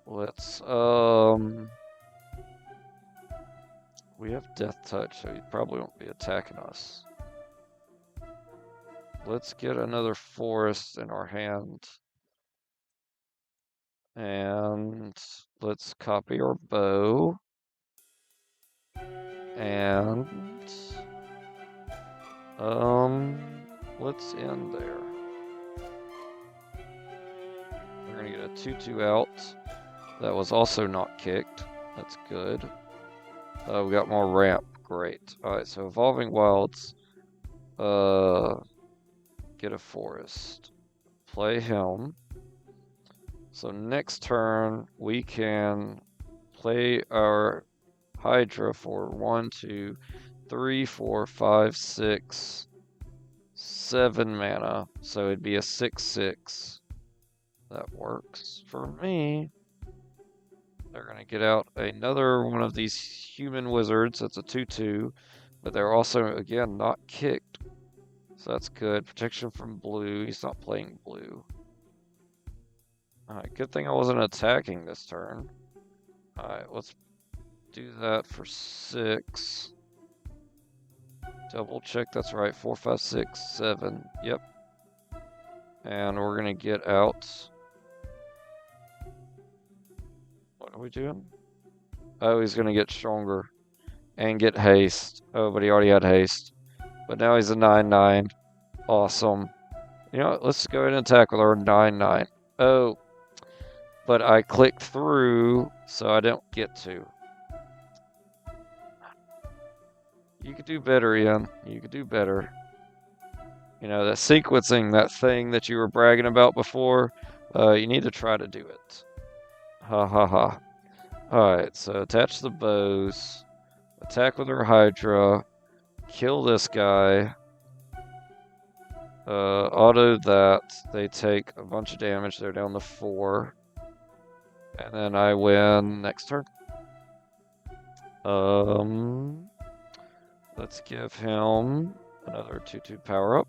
Let's, we have death touch, so he probably won't be attacking us. Let's get another forest in our hand. And let's copy our bow. And let's end there. We're gonna get a 2/2 out. That was also not kicked. That's good. We got more ramp. Great. Alright, so Evolving Wilds. Get a forest. Play him. So next turn, we can play our Hydra for 1, 2, 3, 4, 5, 6, 7 mana. So it'd be a 6/6. That works for me. They're going to get out another one of these human wizards. That's a 2/2. But they're also, again, not kicked. So that's good. Protection from blue. He's not playing blue. Alright, good thing I wasn't attacking this turn. Alright, let's do that for 6. Double check, that's right. 4, 5, 6, 7. Yep. And we're gonna get out. What are we doing? Oh, he's gonna get stronger. And get haste. Oh, but he already had haste. But now he's a 9/9. Awesome. You know what? Let's go ahead and attack with our 9/9. Oh. But I clicked through, so I don't get to. You could do better, Ian. You could do better. You know, that sequencing, that thing that you were bragging about before, you need to try to do it. Ha ha ha. Alright, so attach the bows. Attack with our Hydra. Kill this guy. Auto that. They take a bunch of damage. They're down to 4. And then I win next turn. Let's give him another 2/2 power up.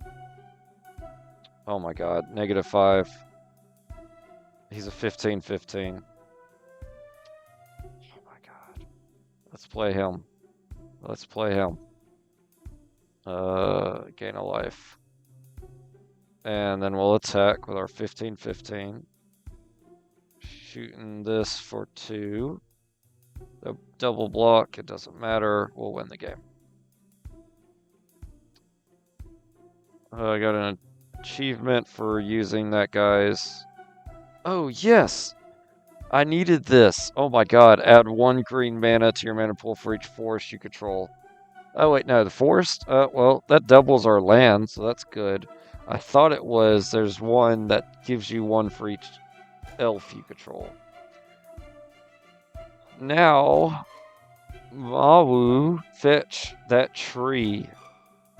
Oh my god, -5. He's a 15/15. Oh my god. Let's play him. Let's play him. Gain a life. And then we'll attack with our 15/15. Shooting this for 2. The double block, it doesn't matter. We'll win the game. I got an achievement for using that guy's... Oh, yes! I needed this. Oh my god, add 1 green mana to your mana pool for each forest you control. Oh wait, no, the forest? Well, that doubles our land, so that's good. I thought it was there's one that gives you 1 for each elf you control. Now, Mawu, fetch that tree.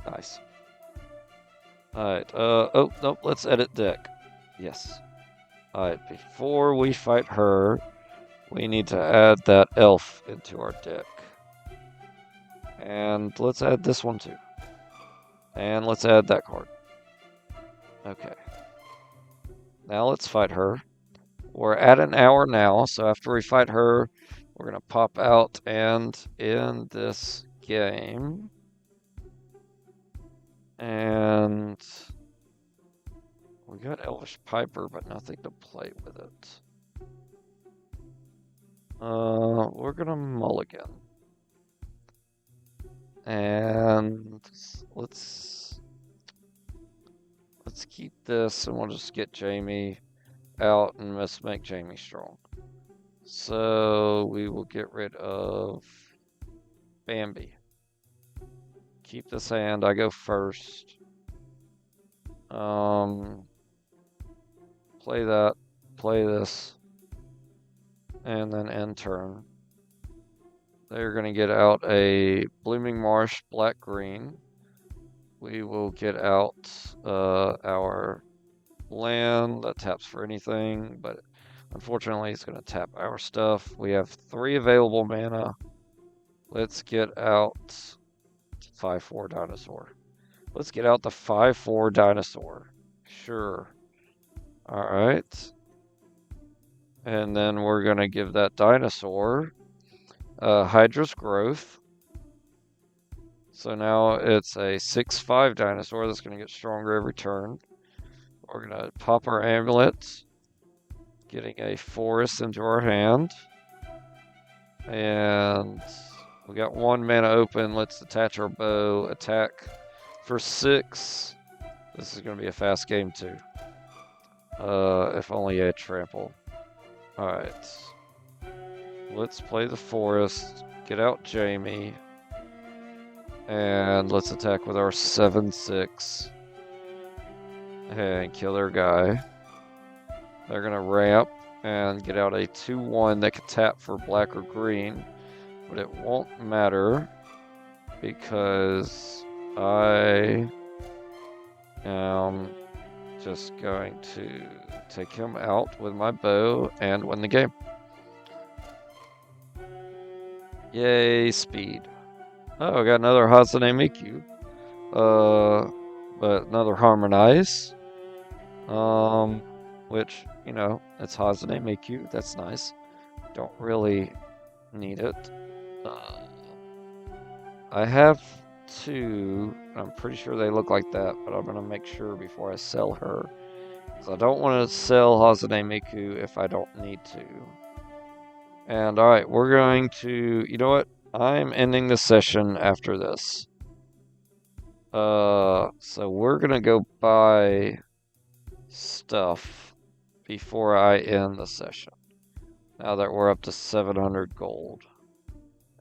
Nice. Alright, oh, nope, let's edit deck. Yes. Alright, before we fight her, we need to add that elf into our deck. And let's add this one too. And let's add that card. Okay. Now let's fight her. We're at an hour now, so after we fight her, we're going to pop out and end this game. And we got Elvish Piper, but nothing to play with it. We're going to mulligan. And let's keep this, and we'll just get Jamie out and let's make Jamie strong. So we will get rid of Bambi. Keep this hand. I go first. Play that. Play this. And then end turn. They're going to get out a Blooming Marsh black-green. We will get out our land that taps for anything, but unfortunately it's going to tap our stuff. We have 3 available mana. Let's get out 5/4 dinosaur. Let's get out the 5/4 dinosaur. Sure. Alright. And then we're going to give that dinosaur Hydra's Growth. So now it's a 6/5 dinosaur that's going to get stronger every turn. We're going to pop our amulet, getting a forest into our hand. And we got 1 mana open. Let's attach our bow, attack for 6. This is going to be a fast game too. If only I had trample. Alright. Let's play the forest, get out Jamie, and let's attack with our 7/6 and kill their guy. They're going to ramp and get out a 2/1 that can tap for black or green, but it won't matter because I am just going to take him out with my bow and win the game. Yay, speed. Oh, I got another Hatsune Miku. But another Harmonize. Which, you know, it's Hatsune Miku. That's nice. Don't really need it. I have 2. I'm pretty sure they look like that, but I'm going to make sure before I sell her. Because I don't want to sell Hatsune Miku if I don't need to. And alright, we're going to... You know what? I'm ending the session after this. So we're going to go buy stuff before I end the session. Now that we're up to 700 gold.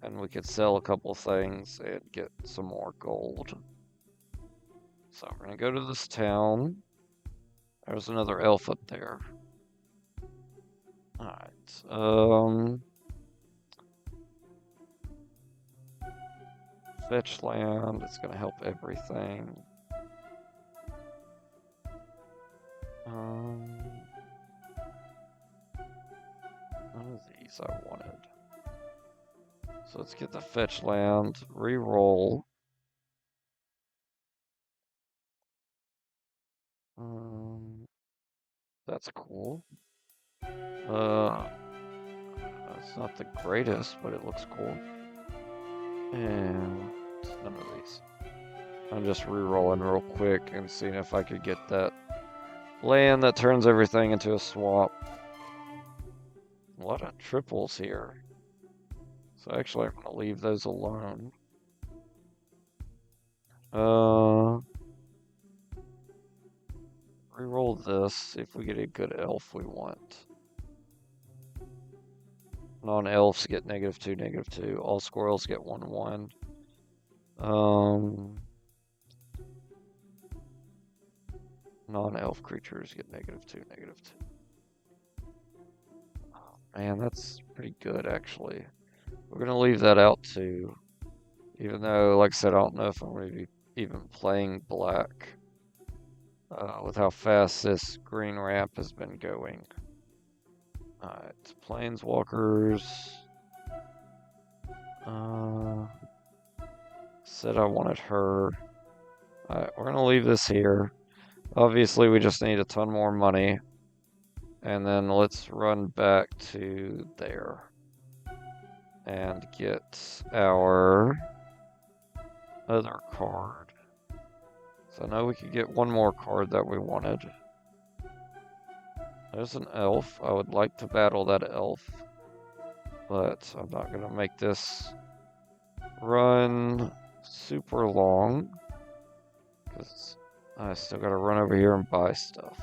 And we could sell a couple things and get some more gold. So we're going to go to this town. There's another elf up there. Alright, fetch land, it's going to help everything. None of these I wanted. So let's get the fetch land, re-roll. That's cool. It's not the greatest, but it looks cool. And none of these. I'm just re-rolling real quick and seeing if I could get that land that turns everything into a swamp. A lot of triples here. So actually I'm going to leave those alone. Reroll this, see if we get a good elf we want. Non-elves get -2, -2. All squirrels get 1/1. Non-elf creatures get -2, -2. Oh, man, that's pretty good, actually. We're going to leave that out, too. Even though, like I said, I don't know if I'm going to be even playing black with how fast this green ramp has been going. Alright, planeswalkers. Said I wanted her. Alright, we're going to leave this here. Obviously, we just need a ton more money. And then let's run back to there. And get our other card. So I know we could get one more card that we wanted. There's an elf. I would like to battle that elf. But I'm not going to make this run super long. Because I still got to run over here and buy stuff.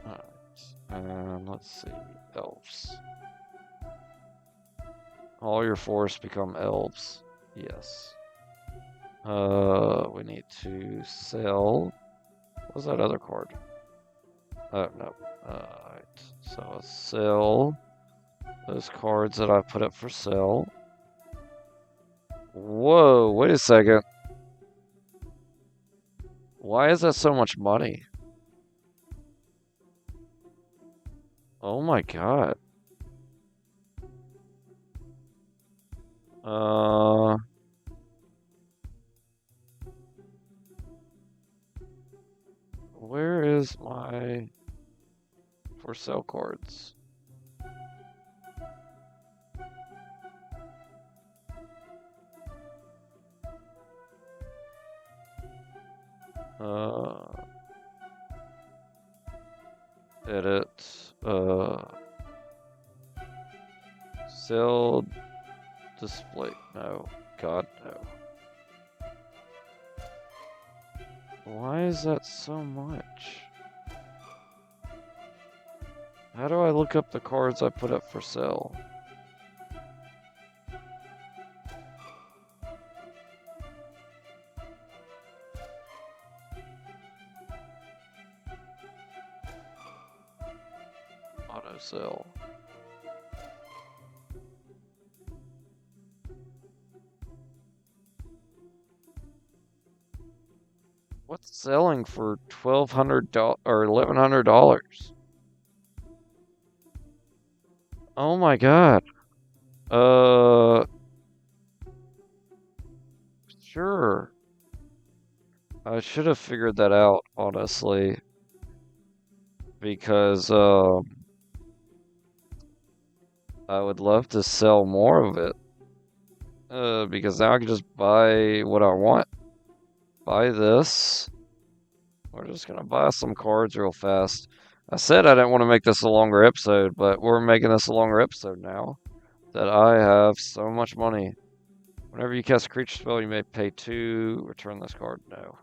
Alright. And let's see. Elves. All your forests become elves. Yes. We need to sell. What was that other card? Oh, no. Alright. So I'll sell those cards that I put up for sale. Whoa, wait a second. Why is that so much money? Oh my god. Where is my for sale cards? Edit, sell, display, no, god, no. Why is that so much? How do I look up the cards I put up for sale? Auto sell. What's selling for $1,200 or $1,100? Oh my god. Sure. I should have figured that out, honestly. Because, I would love to sell more of it. Because now I can just buy what I want. Buy this. We're just gonna buy some cards real fast. I said I didn't want to make this a longer episode, but we're making this a longer episode now. That I have so much money. Whenever you cast a creature spell, you may pay 2. Return this card. No.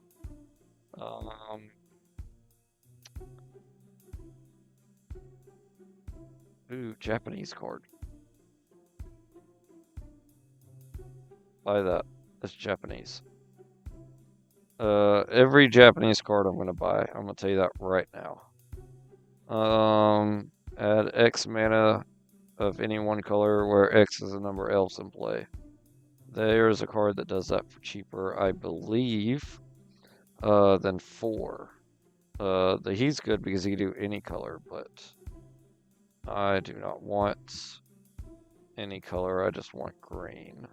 Ooh, Japanese card. Buy that. It's Japanese. Every Japanese card I'm gonna buy. I'm gonna tell you that right now. Add X mana of any one color where X is the number of elves in play. There's a card that does that for cheaper, I believe, than 4. He's good because he can do any color, but I do not want any color. I just want green.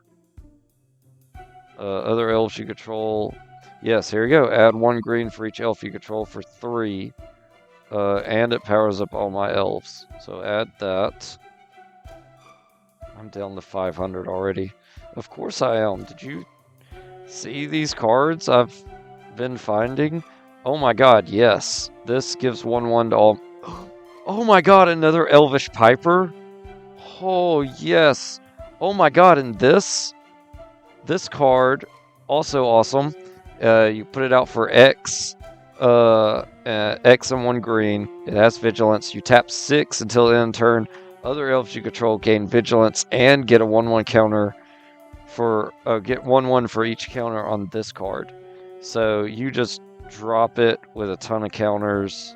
Other elves you control. Yes, here we go. Add 1 green for each elf you control for 3. And it powers up all my elves. So add that. I'm down to 500 already. Of course I am. Did you see these cards I've been finding? Oh my god, yes. This gives 1/1 to all. Oh my god, another Elvish Piper? Oh, yes. Oh my god, and this card, also awesome. You put it out for X. X and 1 green. It has vigilance. You tap 6 until the end of turn. Other elves you control gain vigilance and get a 1/1 counter for get 1/1 for each counter on this card. So you just drop it with a ton of counters,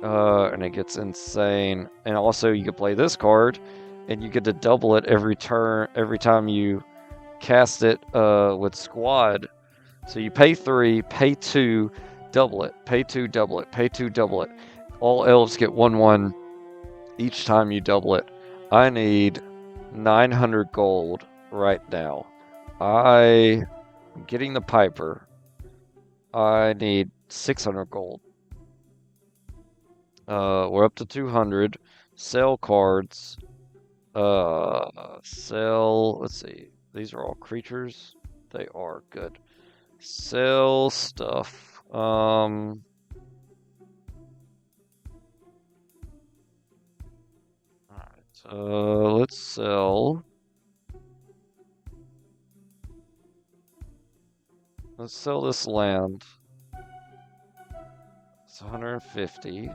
and it gets insane. And also you can play this card, and you get to double it every turn, every time you cast it with squad. So you pay 3, pay 2, double it, pay 2, double it, pay 2, double it. All elves get 1/1 each time you double it. I need 900 gold right now. I'm getting the Piper. I need 600 gold. We're up to 200. Sell cards. Sell. Let's see. These are all creatures. They are good. Sell stuff. Alright. Let's sell. Let's sell this land. It's 150.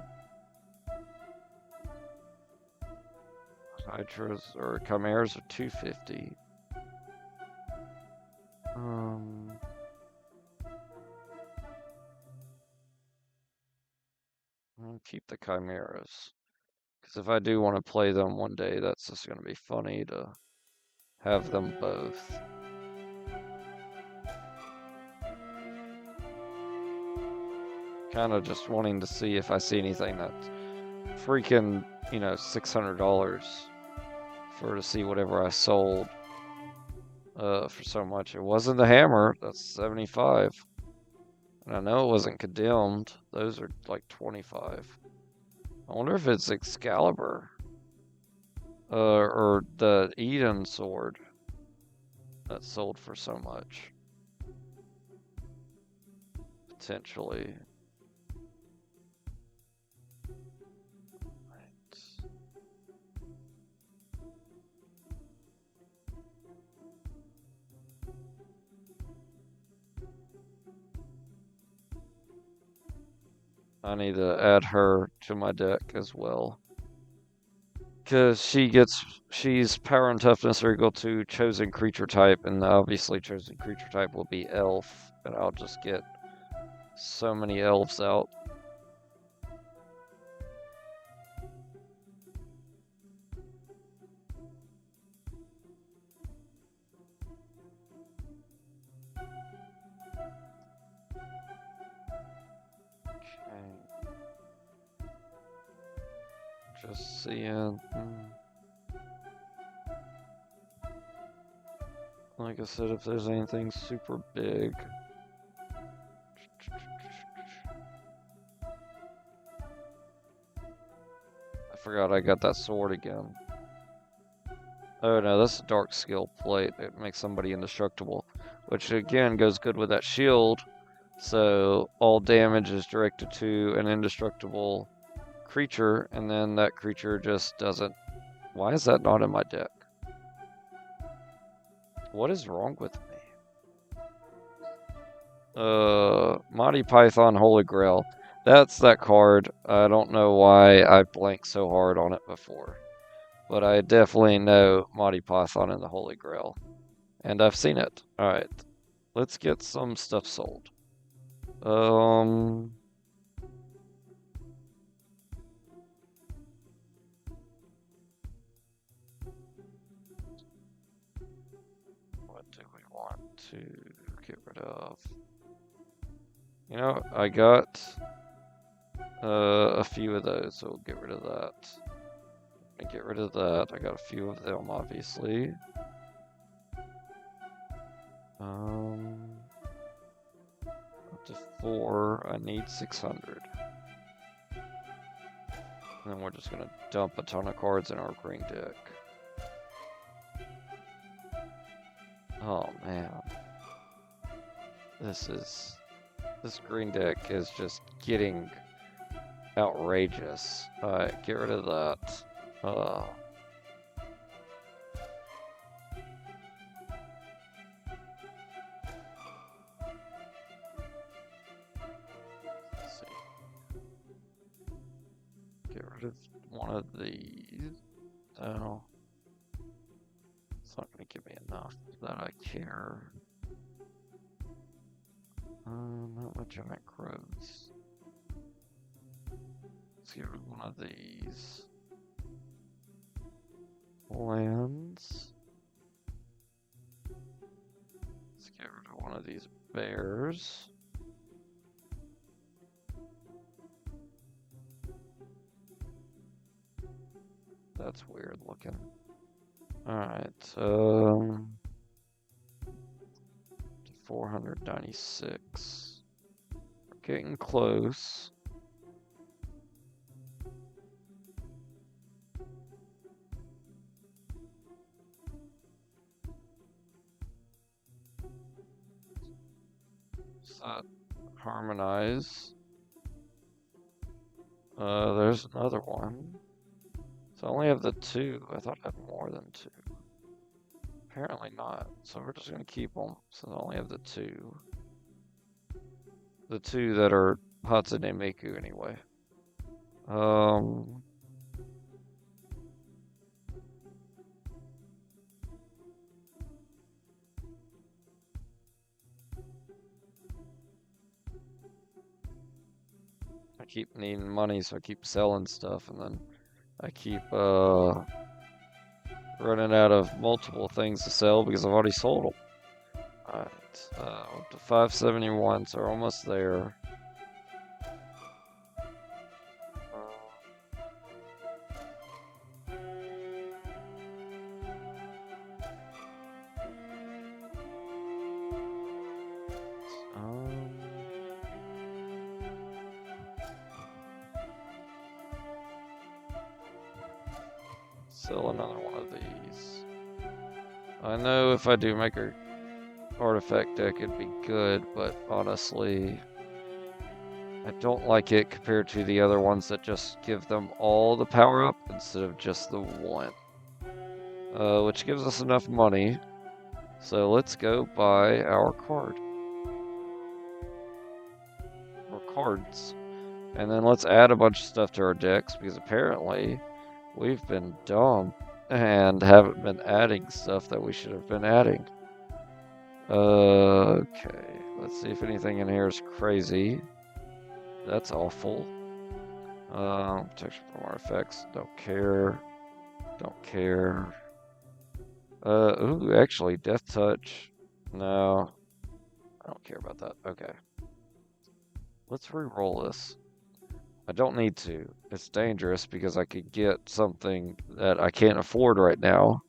Hydras or chimeras are 250. I'll keep the chimeras. Because if I do want to play them one day, that's just going to be funny to have them both. Kind of just wanting to see if I see anything that's freaking, you know, $600 to see whatever I sold for so much. It wasn't the hammer, that's 75. And I know it wasn't condemned. Those are like 25. I wonder if it's Excalibur. Or the Eden sword that sold for so much. Potentially. Right. I need to add her to my deck as well. Because she's power and toughness are equal to chosen creature type, and obviously chosen creature type will be elf, and I'll just get so many elves out. Okay. Just seeing. Like I said, if there's anything super big. I forgot I got that sword again. Oh no, that's a dark skill plate. It makes somebody indestructible. Which again goes good with that shield. So all damage is directed to an indestructible creature, and then that creature just doesn't. Why is that not in my deck? What is wrong with me? Monty Python Holy Grail. That's that card. I don't know why I blanked so hard on it before. But I definitely know Monty Python and the Holy Grail. And I've seen it. Alright. Let's get some stuff sold. What do we want to get rid of? You know, I got a few of those, so we'll get rid of that. And get rid of that. I got a few of them, obviously. Up to 4. I need 600. And then we're just gonna dump a ton of cards in our green deck. Oh man. This green deck is just getting outrageous. Alright, get rid of that. these. Oh. It's not going to give me enough that I care. Not my giant crows. Let's get rid of one of these. Lands. Let's get rid of one of these bears. That's weird looking. Alright, 496. We're getting close. Set, harmonize. There's another one. So I only have the 2. I thought I had more than 2. Apparently not. So we're just going to keep them. So I only have the 2. The 2 that are Hatsune Miku anyway. I keep needing money, so I keep selling stuff, and then I keep running out of multiple things to sell because I've already sold them. Alright, up to 571, so we're almost there. Sell another one of these. I know if I do make a artifact deck, it'd be good, but honestly, I don't like it compared to the other ones that just give them all the power up instead of just the one. Which gives us enough money. So let's go buy our card. Or cards. And then let's add a bunch of stuff to our decks because apparently we've been dumb and haven't been adding stuff that we should have been adding. Okay, let's see if anything in here is crazy. That's awful. Protection from artifacts, don't care. Don't care. Ooh, actually, Death Touch. No, I don't care about that. Okay. Let's re-roll this. I don't need to. It's dangerous because I could get something that I can't afford right now.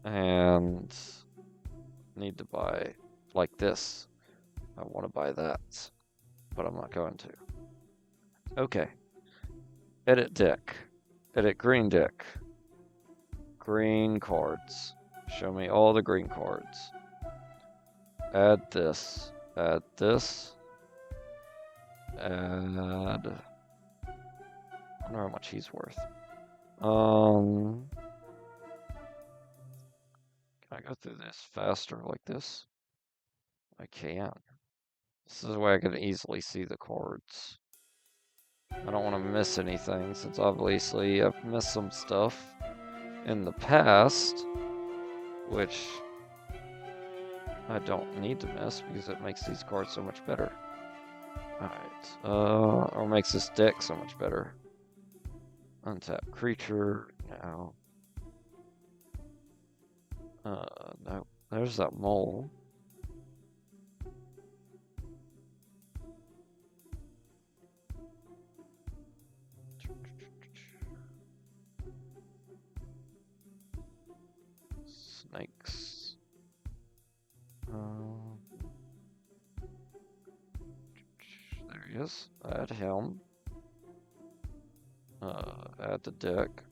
And need to buy like this. I want to buy that, but I'm not going to. Okay. Edit deck. Edit green deck. Green cards. Show me all the green cards. Add this. Add this. Add. I wonder how much he's worth. Can I go through this faster like this? I can. This is where I can easily see the cards. I don't want to miss anything since obviously I've missed some stuff in the past, which I don't need to miss because it makes these cards so much better. Alright, or makes this deck so much better. Untap creature, now. No, there's that mole. Snakes. There he is. Add him. Add the deck.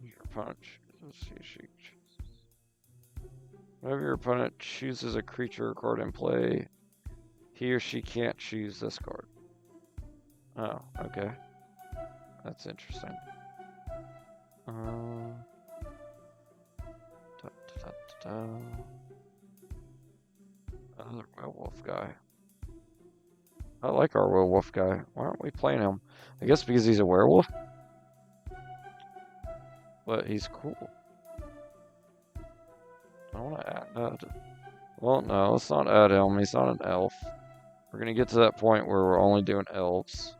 Your opponent whenever your opponent chooses a creature or card in play, he or she can't choose this card. Oh, okay. That's interesting. Another werewolf guy. I like our werewolf guy. Why aren't we playing him? I guess because he's a werewolf? But he's cool. I want to add... Well, no, let's not add him. He's not an elf. We're going to get to that point where we're only doing elves.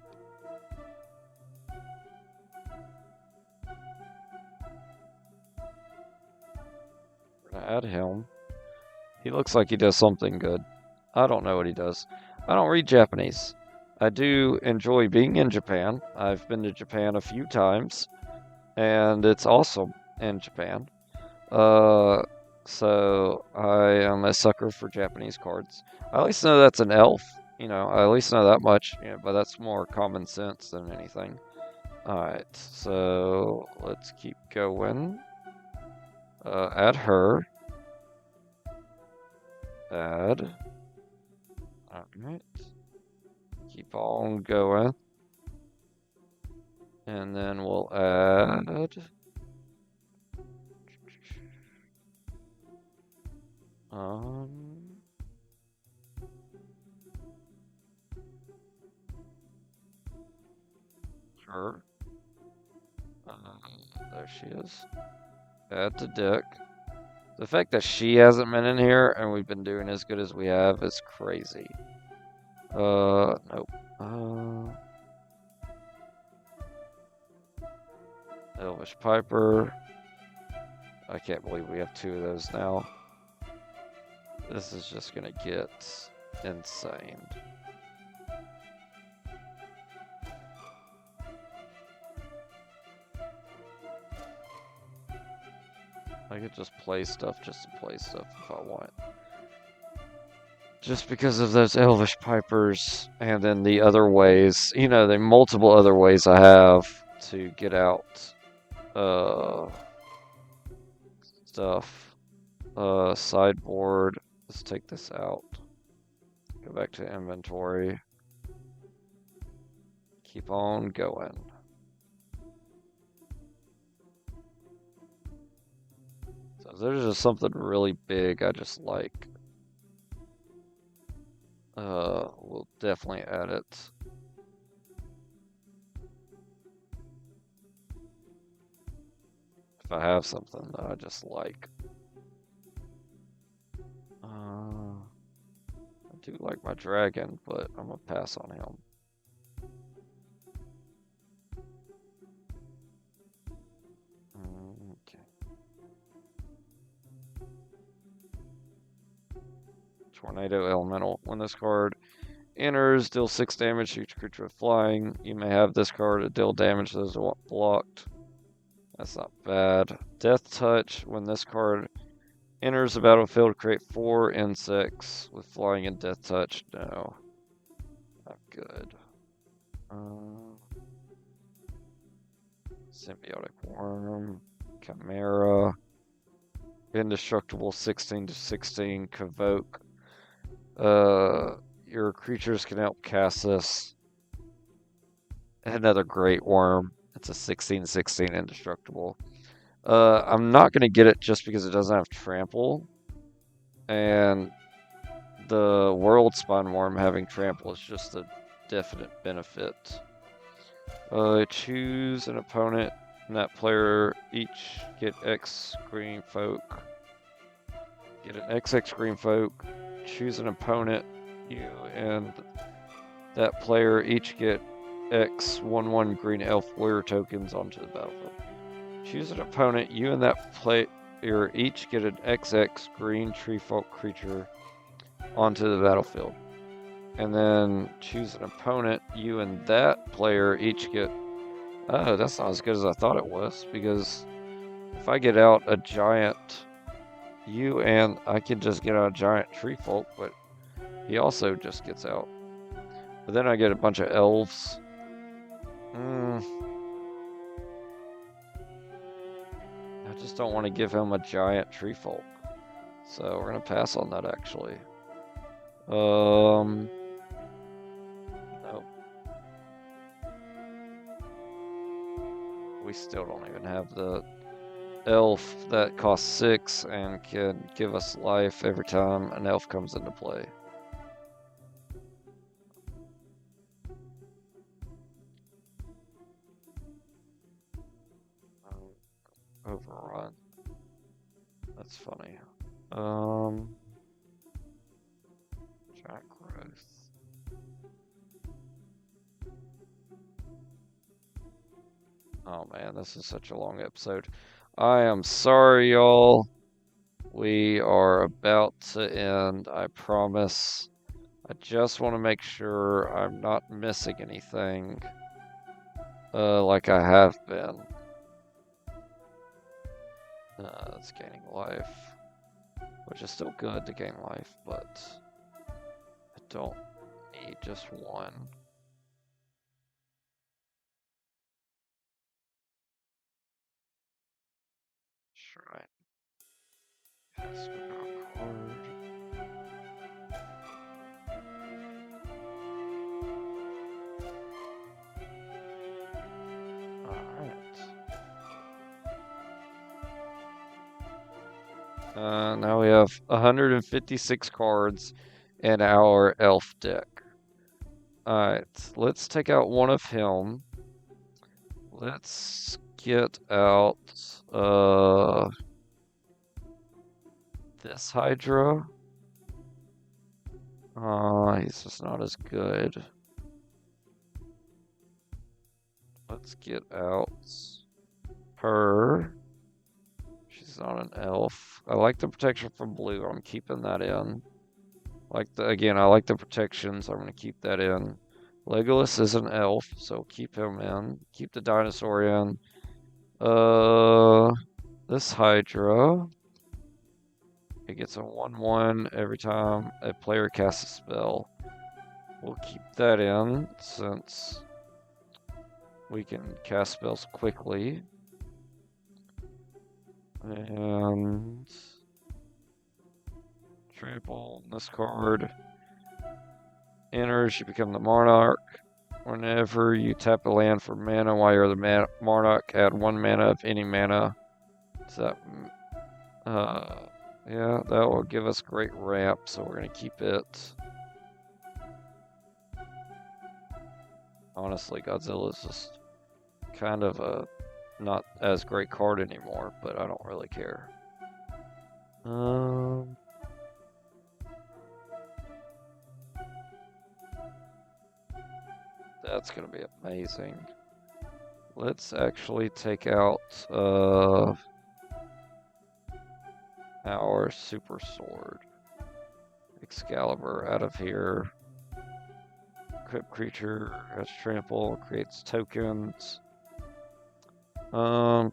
We're going to add him. He looks like he does something good. I don't know what he does. I don't read Japanese. I do enjoy being in Japan. I've been to Japan a few times, and it's awesome in Japan. So I am a sucker for Japanese cards. I at least know that's an elf. You know, I at least know that much. You know, but that's more common sense than anything. Alright, so let's keep going. Add her. Add. Alright. Keep on going. And then we'll add... Her. There she is. Add to deck. The fact that she hasn't been in here and we've been doing as good as we have is crazy. Nope. Elvish Piper. I can't believe we have 2 of those now. This is just gonna get insane. I could just play stuff just to play stuff if I want. Just because of those Elvish Pipers and then the other ways, you know, the multiple other ways I have to get out stuff. Sideboard. Let's take this out. Go back to inventory. Keep on going. So if there's just something really big I just like, we'll definitely add it. If I have something that I just like. I do like my dragon, but I'm gonna pass on him. Okay. Tornado Elemental. When this card enters, deal 6 damage to each creature with flying. You may have this card to deal damage that is blocked. That's not bad. Death Touch. When this card enters the battlefield, create 4 insects with flying and Death Touch. No. Not good. Symbiotic Worm. Chimera. Indestructible 16/16. Convoke. Your creatures can help cast this. Another Great Worm. It's a 16/16 indestructible. I'm not going to get it just because it doesn't have trample. And the World Spine Worm having trample is just a definite benefit. Choose an opponent, and that player each get X green folk. Get an XX green folk. Choose an opponent, you and that player each get X 1/1 green elf warrior tokens onto the battlefield. Choose an opponent, you and that player each get an XX green tree folk creature onto the battlefield. And then choose an opponent, you and that player each get... Oh, that's not as good as I thought it was, because if I get out a giant, I can just get out a giant tree folk, but he also just gets out. But then I get a bunch of elves. I just don't want to give him a giant tree folk. So we're going to pass on that, actually. Nope. We still don't even have the elf that costs 6 and can give us life every time an elf comes into play. overrun. That's funny. Jack growth. Oh man, this is such a long episode. I am sorry, y'all. We are about to end, I promise. I just want to make sure I'm not missing anything, like I have been. It's gaining life, which is still good to gain life, but I don't need just one. Shrine. Yes, we got a card. Alright. Now we have 156 cards in our elf deck. Alright, let's take out one of him. Let's get out this Hydra. He's just not as good. Let's get out her. She's not an elf. I like the protection from blue. I'm keeping that in. Again, I like the protections. I'm gonna keep that in. Legolas is an elf, so keep him in. Keep the dinosaur in. This Hydra. It gets a 1/1 every time a player casts a spell. We'll keep that in since we can cast spells quickly. And trample on this card. Enters, you become the Monarch. Whenever you tap a land for mana while you're the Monarch, add 1 mana of any mana. So that, yeah, that will give us great ramp, so we're going to keep it. Honestly, Godzilla is just kind of a not as great card anymore, but I don't really care. That's going to be amazing. Let's actually take out our super sword. Excalibur out of here. Equip creature has trample, creates tokens. No.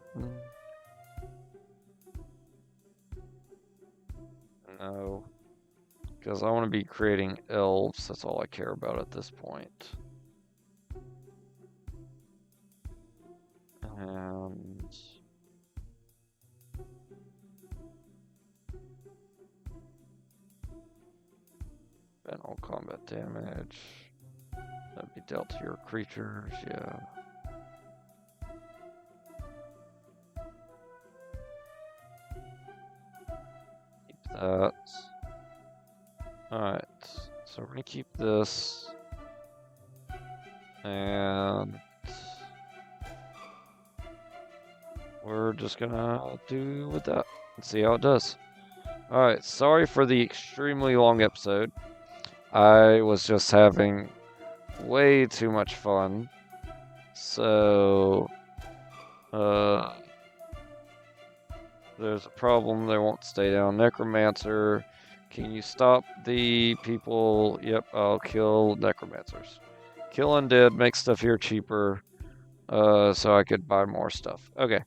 Because I want to be creating elves, that's all I care about at this point. And spend all combat damage. That'd be dealt to your creatures, yeah. Keep that. Alright, so we're gonna keep this. And we're just gonna do with that and see how it does. Alright, sorry for the extremely long episode. I was just having way too much fun. So, there's a problem. They won't stay down. Necromancer. Can you stop the people? Yep, I'll kill necromancers. Kill undead, make stuff here cheaper. So I could buy more stuff. Okay.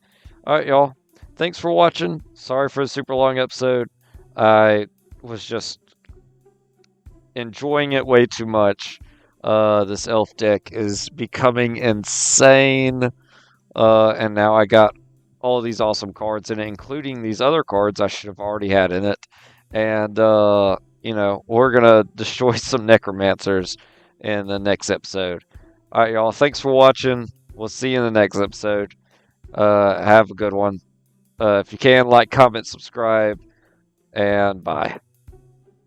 Alright, y'all. Thanks for watching. Sorry for the super long episode. I was just enjoying it way too much. This elf deck is becoming insane. And now I got all of these awesome cards in it, including these other cards I should have already had in it. And, you know, we're going to destroy some necromancers in the next episode. Alright, y'all. Thanks for watching. We'll see you in the next episode. Have a good one. If you can, like, comment, subscribe, and bye.